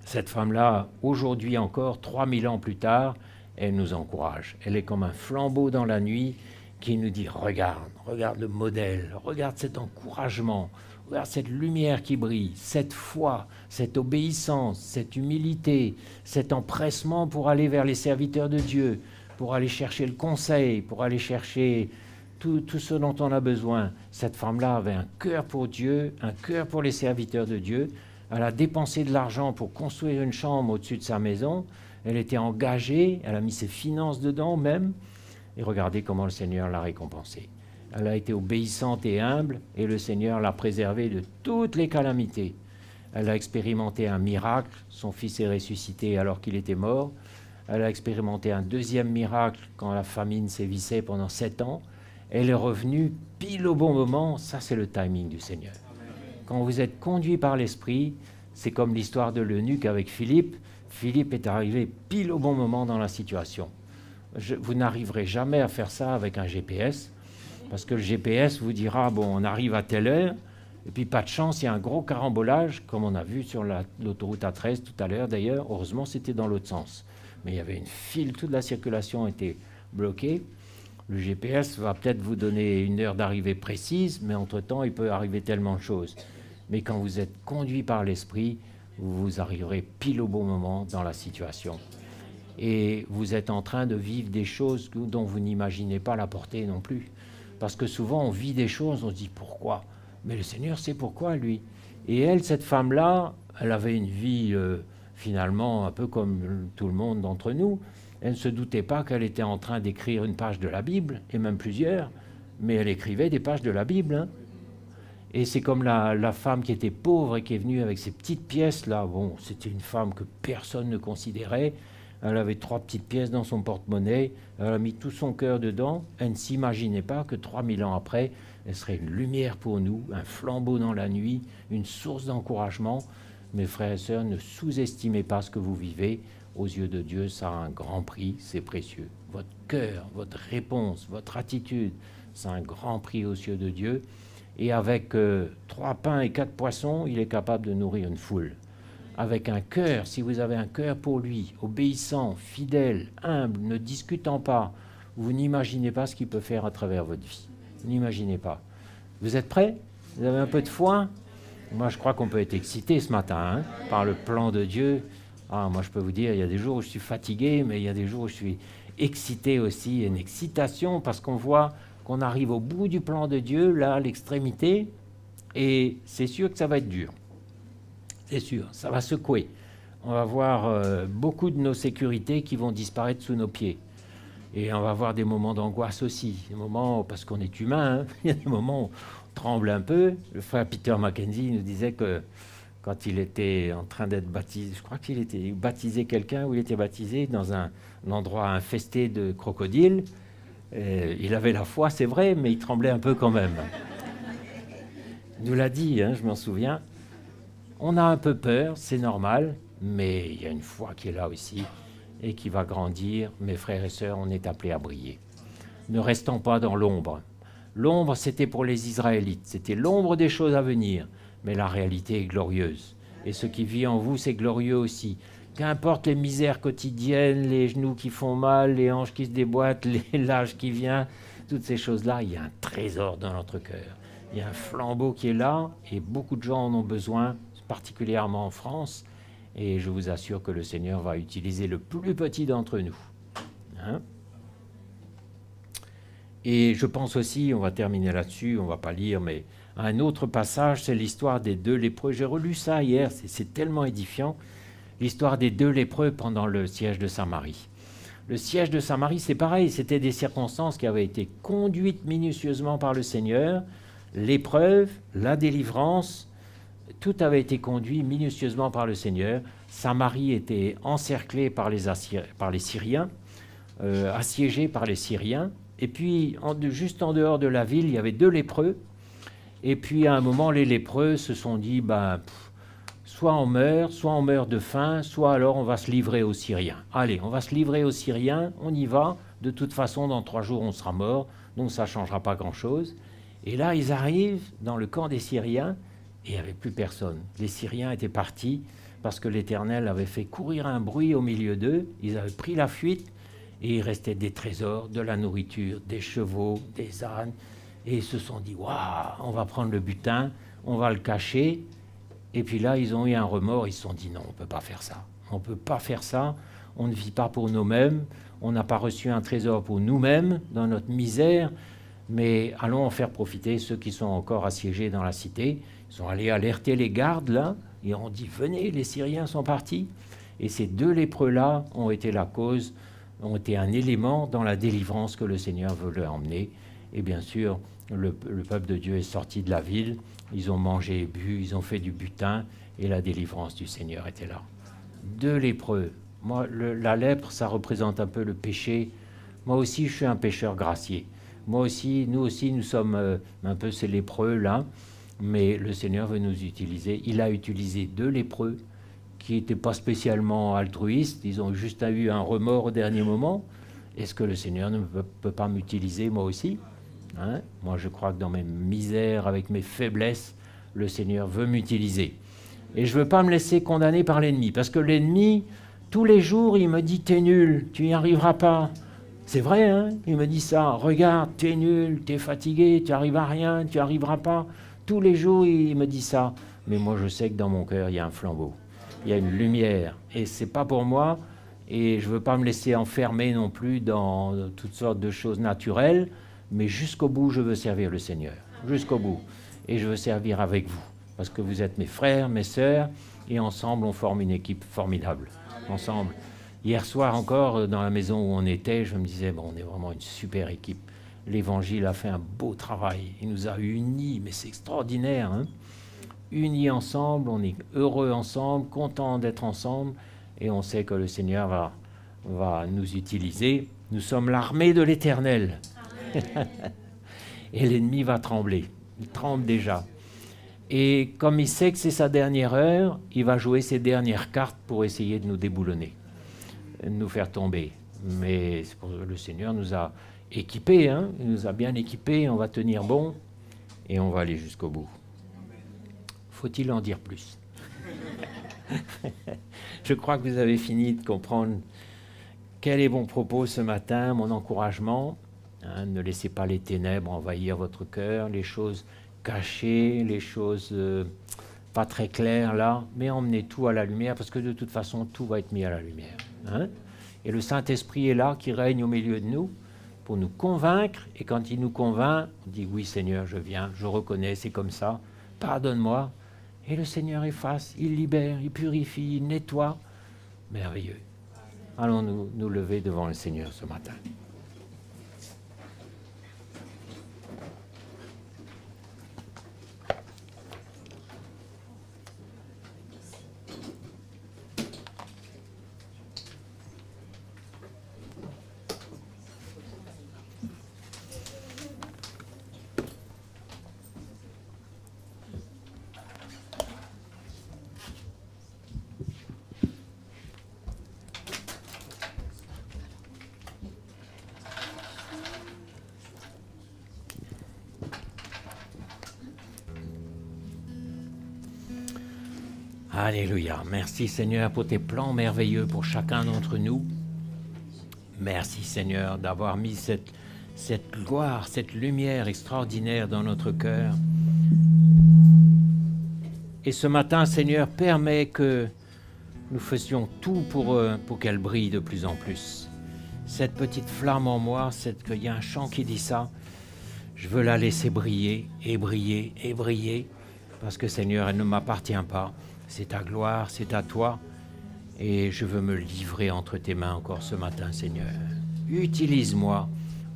cette femme-là, aujourd'hui encore, 3000 ans plus tard, elle nous encourage. Elle est comme un flambeau dans la nuit qui nous dit « Regarde le modèle, regarde cet encouragement, regarde cette lumière qui brille, cette foi, cette obéissance, cette humilité, cet empressement pour aller vers les serviteurs de Dieu, pour aller chercher le conseil, pour aller chercher tout ce dont on a besoin. » Cette femme-là avait un cœur pour Dieu, un cœur pour les serviteurs de Dieu. Elle a dépensé de l'argent pour construire une chambre au-dessus de sa maison. Elle était engagée, elle a mis ses finances dedans même. Et regardez comment le Seigneur l'a récompensée. Elle a été obéissante et humble, et le Seigneur l'a préservée de toutes les calamités. Elle a expérimenté un miracle, son fils est ressuscité alors qu'il était mort. Elle a expérimenté un deuxième miracle quand la famine sévissait pendant 7 ans. Elle est revenue pile au bon moment, ça c'est le timing du Seigneur. Quand vous êtes conduit par l'Esprit, c'est comme l'histoire de l'eunuque avec Philippe. Philippe est arrivé pile au bon moment dans la situation. Vous n'arriverez jamais à faire ça avec un GPS, parce que le GPS vous dira, bon, on arrive à telle heure, et puis pas de chance, il y a un gros carambolage, comme on a vu sur l'autoroute A13 tout à l'heure d'ailleurs. Heureusement, c'était dans l'autre sens. Mais il y avait une file, toute la circulation était bloquée. Le GPS va peut-être vous donner une heure d'arrivée précise, mais entre-temps, il peut arriver tellement de choses. Mais quand vous êtes conduit par l'Esprit, vous arriverez pile au bon moment dans la situation. Et vous êtes en train de vivre des choses dont vous n'imaginez pas la portée non plus. Parce que souvent, on vit des choses, on se dit pourquoi ? Mais le Seigneur sait pourquoi, lui. Et elle, cette femme-là, elle avait une vie finalement un peu comme tout le monde d'entre nous. Elle ne se doutait pas qu'elle était en train d'écrire une page de la Bible, et même plusieurs, mais elle écrivait des pages de la Bible. Hein. Et c'est comme la femme qui était pauvre et qui est venue avec ses petites pièces-là. Bon, c'était une femme que personne ne considérait. Elle avait 3 petites pièces dans son porte-monnaie. Elle a mis tout son cœur dedans. Elle ne s'imaginait pas que 3000 ans après, elle serait une lumière pour nous, un flambeau dans la nuit, une source d'encouragement. Mes frères et sœurs, ne sous-estimez pas ce que vous vivez. Aux yeux de Dieu, ça a un grand prix, c'est précieux. Votre cœur, votre réponse, votre attitude, c'est un grand prix aux yeux de Dieu. Et avec 3 pains et 4 poissons, il est capable de nourrir une foule. Avec un cœur, si vous avez un cœur pour lui, obéissant, fidèle, humble, ne discutant pas, vous n'imaginez pas ce qu'il peut faire à travers votre vie. Vous n'imaginez pas. Vous êtes prêts? Vous avez un peu de foi? Moi, je crois qu'on peut être excité ce matin par le plan de Dieu. Ah, moi, je peux vous dire, il y a des jours où je suis fatigué, mais il y a des jours où je suis excité aussi. Une excitation parce qu'on voit qu'on arrive au bout du plan de Dieu, là, à l'extrémité, et c'est sûr que ça va être dur. C'est sûr, ça va secouer. On va voir beaucoup de nos sécurités qui vont disparaître sous nos pieds. Et on va avoir des moments d'angoisse aussi, des moments, parce qu'on est humain, hein, il y a des moments où on tremble un peu. Le frère Peter Mackenzie nous disait que quand il était en train d'être baptisé, je crois qu'il était baptisé quelqu'un, ou il était baptisé dans un endroit infesté de crocodiles. Il avait la foi, c'est vrai, mais il tremblait un peu quand même. Il nous l'a dit, hein, je m'en souviens. On a un peu peur, c'est normal, mais il y a une foi qui est là aussi et qui va grandir. Mes frères et sœurs, on est appelés à briller. Ne restons pas dans l'ombre. L'ombre, c'était pour les Israélites, c'était l'ombre des choses à venir, mais la réalité est glorieuse. Et ce qui vit en vous, c'est glorieux aussi. Qu'importe les misères quotidiennes, les genoux qui font mal, les hanches qui se déboîtent, l'âge qui vient, toutes ces choses-là, il y a un trésor dans notre cœur. Il y a un flambeau qui est là, et beaucoup de gens en ont besoin, particulièrement en France, et je vous assure que le Seigneur va utiliser le plus petit d'entre nous. Hein? Et je pense aussi, on va terminer là-dessus, on ne va pas lire, mais un autre passage, c'est l'histoire des 2 lépreux. J'ai relu ça hier, c'est tellement édifiant. L'histoire des 2 lépreux pendant le siège de Samarie. Le siège de Samarie, c'est pareil, c'était des circonstances qui avaient été conduites minutieusement par le Seigneur. L'épreuve, la délivrance, tout avait été conduit minutieusement par le Seigneur. Samarie était encerclée par les Syriens, assiégée par les Syriens. Et puis, juste en dehors de la ville, il y avait 2 lépreux. Et puis, à un moment, les lépreux se sont dit, soit on meurt de faim, soit alors on va se livrer aux Syriens. Allez, on va se livrer aux Syriens, on y va. De toute façon, dans 3 jours, on sera mort, donc ça ne changera pas grand-chose. Et là, ils arrivent dans le camp des Syriens, et il n'y avait plus personne. Les Syriens étaient partis parce que l'Éternel avait fait courir un bruit au milieu d'eux. Ils avaient pris la fuite, et il restait des trésors, de la nourriture, des chevaux, des ânes. Et ils se sont dit, waouh, on va prendre le butin, on va le cacher. Et puis là, ils ont eu un remords, ils se sont dit, non, on ne peut pas faire ça. On ne peut pas faire ça, on ne vit pas pour nous-mêmes, on n'a pas reçu un trésor pour nous-mêmes, dans notre misère, mais allons en faire profiter ceux qui sont encore assiégés dans la cité. Ils sont allés alerter les gardes, là, ils ont dit, venez, les Syriens sont partis. Et ces 2 lépreux-là ont été la cause, ont été un élément dans la délivrance que le Seigneur veut leur emmener. Et bien sûr, le peuple de Dieu est sorti de la ville, ils ont mangé et bu, ils ont fait du butin, et la délivrance du Seigneur était là. 2 lépreux. Moi, la lèpre, ça représente un peu le péché. Moi aussi, je suis un pécheur gracié. Moi aussi, nous sommes un peu ces lépreux là, mais le Seigneur veut nous utiliser. Il a utilisé 2 lépreux qui n'étaient pas spécialement altruistes, ils ont juste eu un remords au dernier moment. Est-ce que le Seigneur ne peut pas m'utiliser moi aussi, hein? Moi, je crois que dans mes misères, avec mes faiblesses, le Seigneur veut m'utiliser. Et je ne veux pas me laisser condamner par l'ennemi, parce que l'ennemi, tous les jours, il me dit « t'es nul, tu n'y arriveras pas ». C'est vrai, hein? Il me dit ça, regarde, t'es nul, t'es fatigué, tu n'arrives à rien, tu n'y arriveras pas. Tous les jours, il me dit ça. Mais moi, je sais que dans mon cœur, il y a un flambeau, il y a une lumière, et ce n'est pas pour moi, et je ne veux pas me laisser enfermer non plus dans toutes sortes de choses naturelles, mais jusqu'au bout, je veux servir le Seigneur, jusqu'au bout. Et je veux servir avec vous, parce que vous êtes mes frères, mes sœurs, et ensemble, on forme une équipe formidable, ensemble. Hier soir encore, dans la maison où on était, je me disais, bon, on est vraiment une super équipe. L'Évangile a fait un beau travail. Il nous a unis, mais c'est extraordinaire. Hein? Unis ensemble, on est heureux ensemble, contents d'être ensemble, et on sait que le Seigneur va nous utiliser. Nous sommes l'armée de l'Éternel. Et l'ennemi va trembler. Il tremble déjà. Et comme il sait que c'est sa dernière heure, il va jouer ses dernières cartes pour essayer de nous déboulonner, nous faire tomber. Mais le Seigneur nous a équipés, hein? Il nous a bien équipés, on va tenir bon et on va aller jusqu'au bout. Faut-il en dire plus? Je crois que vous avez fini de comprendre quel est mon propos ce matin, mon encouragement. Hein, ne laissez pas les ténèbres envahir votre cœur, les choses cachées, les choses pas très claires là, mais emmenez tout à la lumière, parce que de toute façon, tout va être mis à la lumière. Hein? Et le Saint-Esprit est là, qui règne au milieu de nous, pour nous convaincre, et quand il nous convainc, on dit « Oui Seigneur, je viens, je reconnais, c'est comme ça, pardonne-moi ». Et le Seigneur efface, il libère, il purifie, il nettoie. Merveilleux. Allons nous lever devant le Seigneur ce matin. Alléluia. Merci Seigneur pour tes plans merveilleux pour chacun d'entre nous. Merci Seigneur d'avoir mis cette gloire, cette lumière extraordinaire dans notre cœur. Et ce matin, Seigneur, permets que nous fassions tout pour qu'elle brille de plus en plus. Cette petite flamme en moi, il y a un chant qui dit ça, je veux la laisser briller et briller et briller, parce que Seigneur, elle ne m'appartient pas. C'est ta gloire, c'est à toi, et je veux me livrer entre tes mains encore ce matin, Seigneur. Utilise-moi,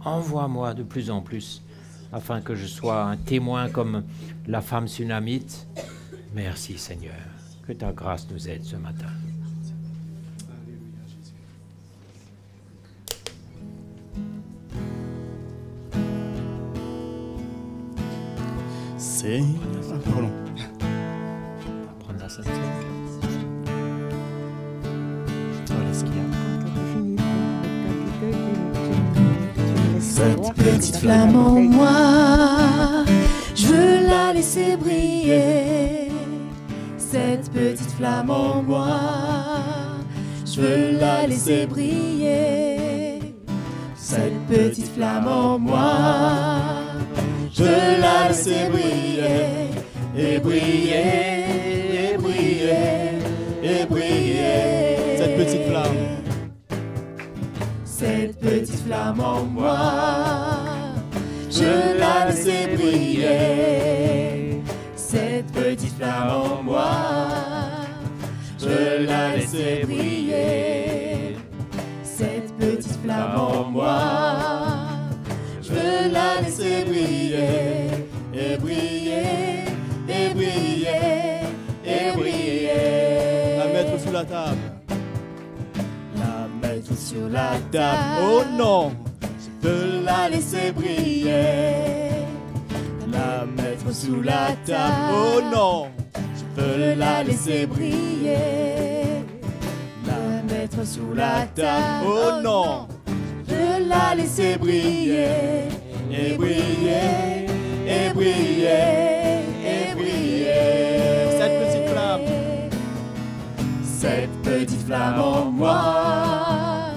envoie-moi de plus en plus, afin que je sois un témoin comme la femme sunamite. Merci, Seigneur. Que ta grâce nous aide ce matin. C'est... Pardon. On va prendre la ceinture. Voilà, c'est bien. Cette petite flamme en moi, je veux la laisser briller. Cette petite flamme en moi, je veux la laisser briller. Cette petite flamme en moi, je veux la laisser briller. Et briller, et briller, et briller. Cette petite flamme. Cette petite flamme en moi, je la laisser briller. Cette petite flamme en moi, je la laisser briller. Cette petite flamme en moi, je veux la laisser briller. Et briller, et briller, et briller. La mettre sous la table. La mettre sur la table. Oh non! Je veux la laisser briller. La mettre sous la table. Oh non! Je veux la laisser briller. La mettre sous la table. Oh non! Je veux la laisser briller. Et briller, et briller, et briller. Cette petite flamme. Cette petite flamme en moi,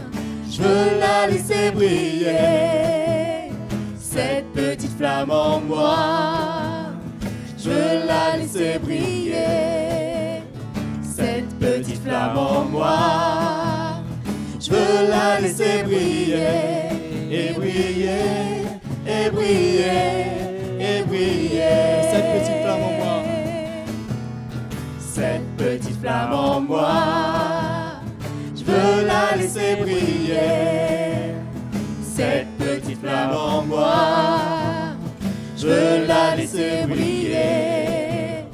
je veux la laisser briller. Cette petite flamme en moi, je veux la laisser briller. Cette petite flamme en moi, je veux la laisser briller. Et briller, et briller, et briller. Cette petite flamme en moi. Cette petite flamme en moi, je veux la laisser briller. Cette petite flamme en moi, je veux la laisser briller.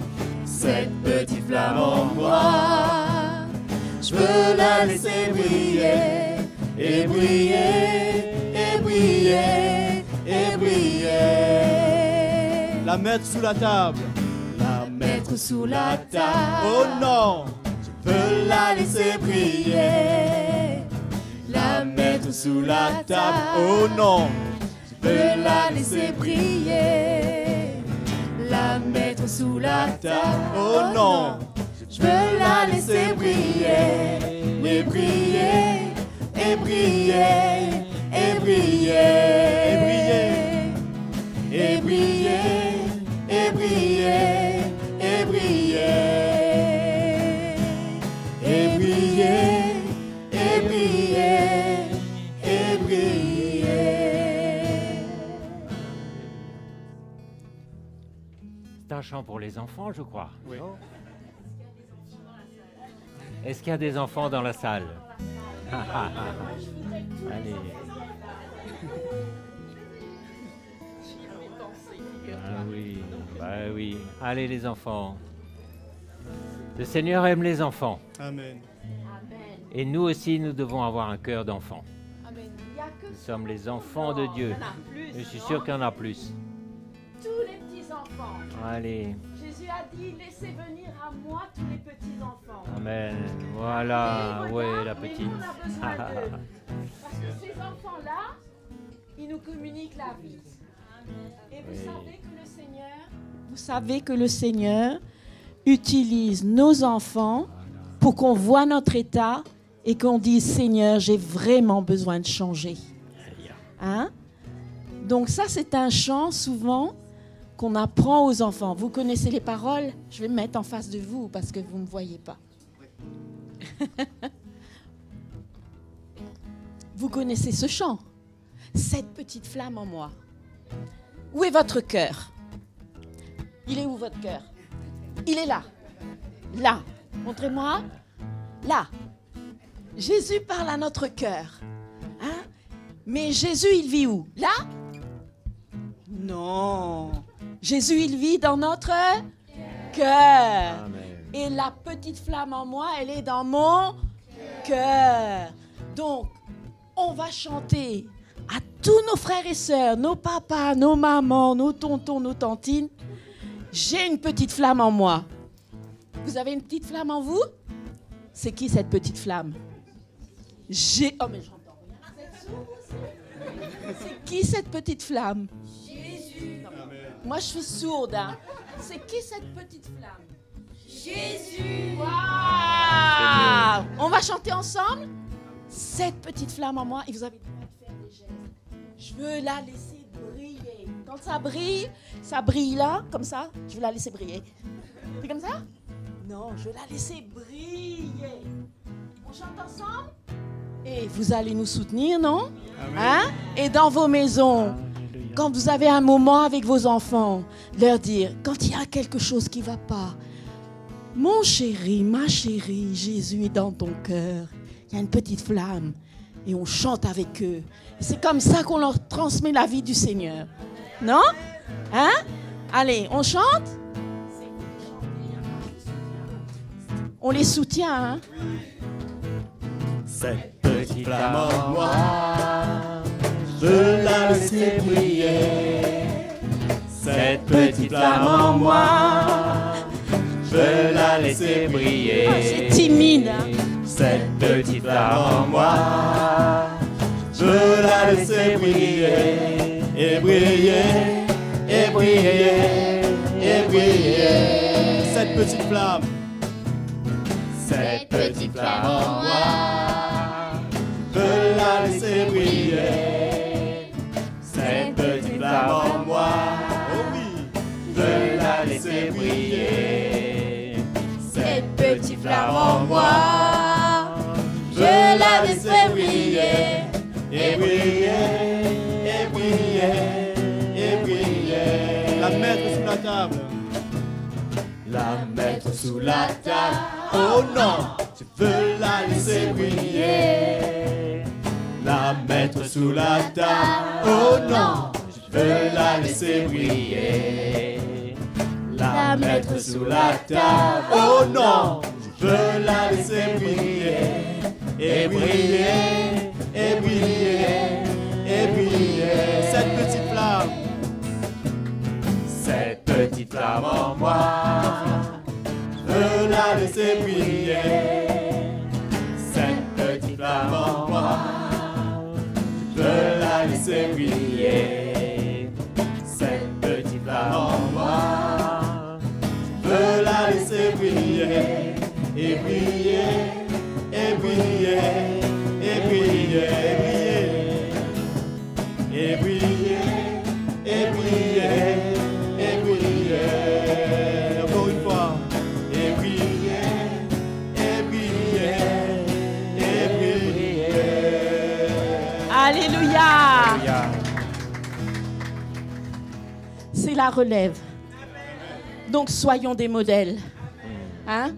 Cette petite flamme en moi, je veux la laisser briller. Et briller, et briller, et briller. La mettre sous la table. La mettre sous la table. Oh non! Je veux la laisser briller. La mettre sous la table. Oh non! Je veux la laisser briller. La mettre sous la table. Oh non! Je veux la laisser briller. Et briller, et briller, et briller. Et briller. Et briller, et briller, et briller. Et briller, et briller, et briller. C'est un chant pour les enfants, je crois. Oui. Non? Est-ce qu'il y a des enfants dans la salle? Allez. Ah oui, bah oui. Allez les enfants. Le Seigneur aime les enfants. Amen. Et nous aussi, nous devons avoir un cœur d'enfant. Amen. Il y a que Nous sommes les enfants de Dieu. Il y en a plus, Je suis non? sûr qu'il y en a plus. Tous les petits-enfants. Allez. Jésus a dit, laissez venir à moi tous les petits-enfants. Amen. Voilà. Et Ouais, regarde, la mais petite. nous, on a besoin d'eux. Parce que ces enfants-là, ils nous communiquent la vie. Et vous Oui. savez que le Seigneur utilise nos enfants pour qu'on voit notre état et qu'on dise « Seigneur, j'ai vraiment besoin de changer. » Hein? Donc ça, c'est un chant souvent qu'on apprend aux enfants. Vous connaissez les paroles? Je vais me mettre en face de vous parce que vous ne me voyez pas. Vous connaissez ce chant? Cette petite flamme en moi. Où est votre cœur? Il est où votre cœur? Il est là. Là. Montrez-moi. Là. Jésus parle à notre cœur. Hein? Mais Jésus, il vit où? Là? Non. Jésus, il vit dans notre cœur. Et la petite flamme en moi, elle est dans mon cœur. Donc, on va chanter à tous nos frères et sœurs, nos papas, nos mamans, nos tontons, nos tantines. J'ai une petite flamme en moi. Vous avez une petite flamme en vous? C'est qui cette petite flamme? Oh, mais j'entends rien. C'est qui cette petite flamme? Jésus. Moi, je suis sourde. Hein. C'est qui cette petite flamme? Jésus. Wow. On va chanter ensemble? Cette petite flamme en moi, et vous avez le droit de faire des gestes. Je veux la laisser briller. Quand ça brille là, comme ça, je veux la laisser briller. C'est comme ça? Non, je veux la laisser briller. On chante ensemble? Et vous allez nous soutenir, non? Hein? Et dans vos maisons, quand vous avez un moment avec vos enfants, leur dire, quand il y a quelque chose qui ne va pas, mon chéri, ma chérie, Jésus est dans ton cœur. Il y a une petite flamme et on chante avec eux. C'est comme ça qu'on leur transmet la vie du Seigneur. Non? Hein? Allez, on chante? On les soutient, hein? Cette petite flamme en moi, je la laisser briller. Cette petite flamme en moi, je la laisser briller. C'est timide, hein? Cette petite flamme en moi, je la laisser briller, et briller, et briller, et briller. Cette petite flamme, cette petite flamme en moi, je la laisser briller. Cette petite flamme en moi, oh oui, je la laisser briller. Cette petite flamme en moi, je la laisserai briller, et briller, et briller, et briller. La mettre sous la table. La mettre sous la table. Oh non, je veux la laisser briller. La mettre sous la table. Oh non, je veux la laisser briller. La mettre sous la table. Oh non, je veux la laisser briller. Et briller, et briller, et briller. Cette petite flamme, cette petite flamme en moi, je veux la laisser briller. Cette petite flamme en moi, je veux la laisser briller. Cette petite flamme en moi, je veux la laisser briller. Et briller, et briller, et briller, et briller, et briller, et briller. Encore une fois. Et briller, et briller, et briller. Alléluia. C'est la relève. Donc soyons des modèles. Hein?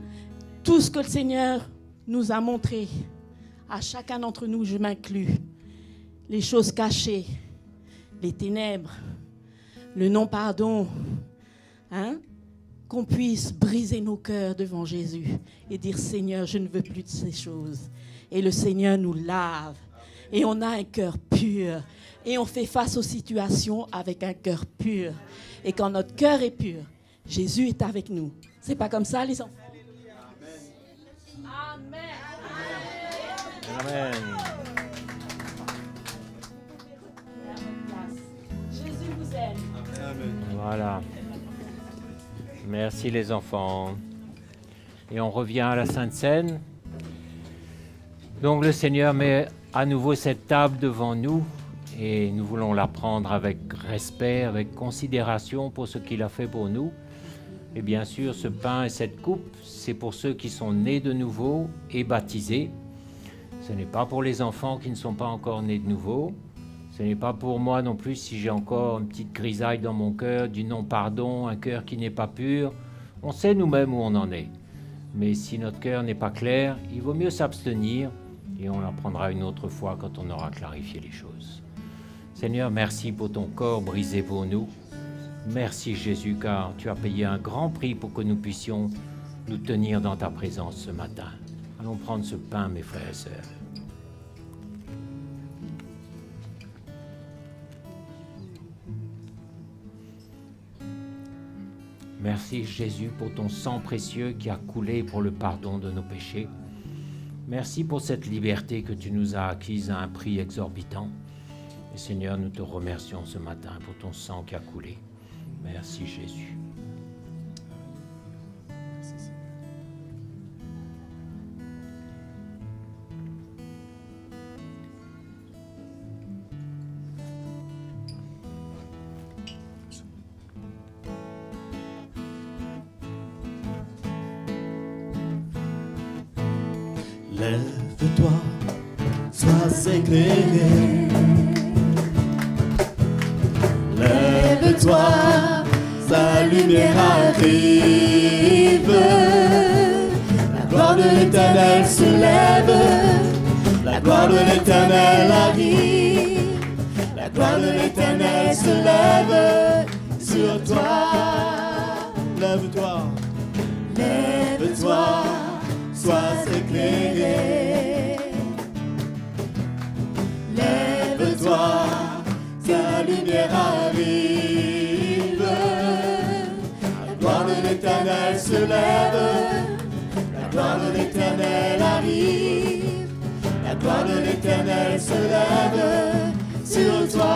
Tout ce que le Seigneur nous a montré, à chacun d'entre nous, je m'inclus, les choses cachées, les ténèbres, le non-pardon, hein? Qu'on puisse briser nos cœurs devant Jésus et dire, Seigneur, je ne veux plus de ces choses. Et le Seigneur nous lave et on a un cœur pur et on fait face aux situations avec un cœur pur. Et quand notre cœur est pur, Jésus est avec nous. C'est pas comme ça, les enfants? Amen. Jésus vous aime. Amen. Voilà. Merci les enfants. et on revient à la Sainte Seine. Donc le Seigneur met à nouveau cette table devant nous et nous voulons la prendre avec respect, avec considération pour ce qu'il a fait pour nous. Et bien sûr, ce pain et cette coupe, c'est pour ceux qui sont nés de nouveau et baptisés. Ce n'est pas pour les enfants qui ne sont pas encore nés de nouveau. Ce n'est pas pour moi non plus si j'ai encore une petite grisaille dans mon cœur, du non-pardon, un cœur qui n'est pas pur. On sait nous-mêmes où on en est. Mais si notre cœur n'est pas clair, il vaut mieux s'abstenir et on en prendra une autre fois quand on aura clarifié les choses. Seigneur, merci pour ton corps brisé pour nous. Merci Jésus, car tu as payé un grand prix pour que nous puissions nous tenir dans ta présence ce matin. Allons prendre ce pain, mes frères et sœurs. Merci Jésus pour ton sang précieux qui a coulé pour le pardon de nos péchés. Merci pour cette liberté que tu nous as acquise à un prix exorbitant. Et Seigneur, nous te remercions ce matin pour ton sang qui a coulé. Merci Jésus. Lève-toi, sois éclairé. Lève-toi, sa lumière arrive. La gloire de l'Éternel se lève. La gloire de l'Éternel arrive. La gloire de l'Éternel se lève sur toi. Lève-toi, lève-toi, sois éclairé. Lève-toi, sa lumière arrive. La gloire de l'Éternel se lève. La gloire de l'Éternel arrive. La gloire de l'Éternel se lève sur toi.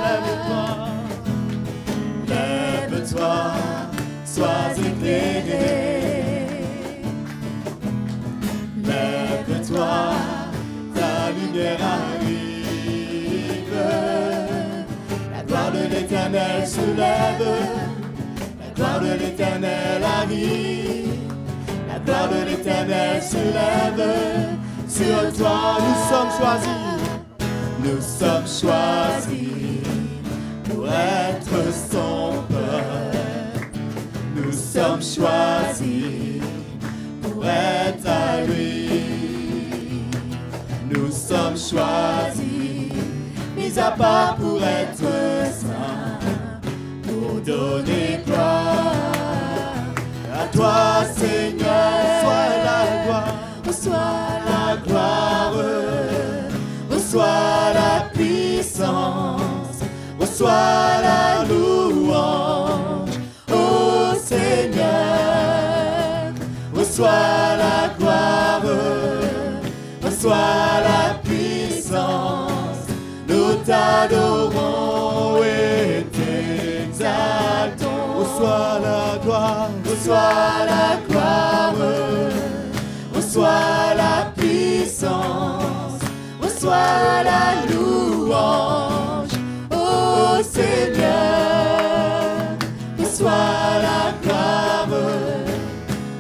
Lève-toi, lève-toi, sois éclairé. Lève-toi, ta lumière arrive. La gloire de l'Éternel se lève. La gloire de l'Éternel arrive. La gloire de l'Éternel se lève sur toi. Nous sommes choisis. Nous sommes choisis pour être son peuple. Nous sommes choisis pour être à lui. Nous sommes choisis, mis à part pour être saints, pour donner gloire à toi, Seigneur. Reçois la gloire, reçois la gloire, reçois la puissance, reçois la louange, ô Seigneur. Reçois la gloire, reçois la puissance, nous t'adorons et t'exaltons. Reçois la gloire, reçois la gloire, reçois la puissance, reçois la louange, ô Seigneur. Reçois la gloire,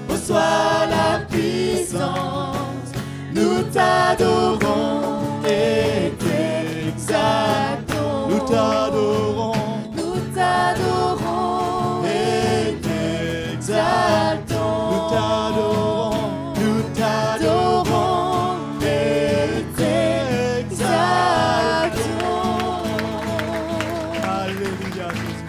reçois la puissance, nous t'adorons et t'exaltons. Nous t'adorons, nous t'adorons et t'exaltons. Nous t'adorons, nous t'adorons et t'exaltons. Alléluia Jésus.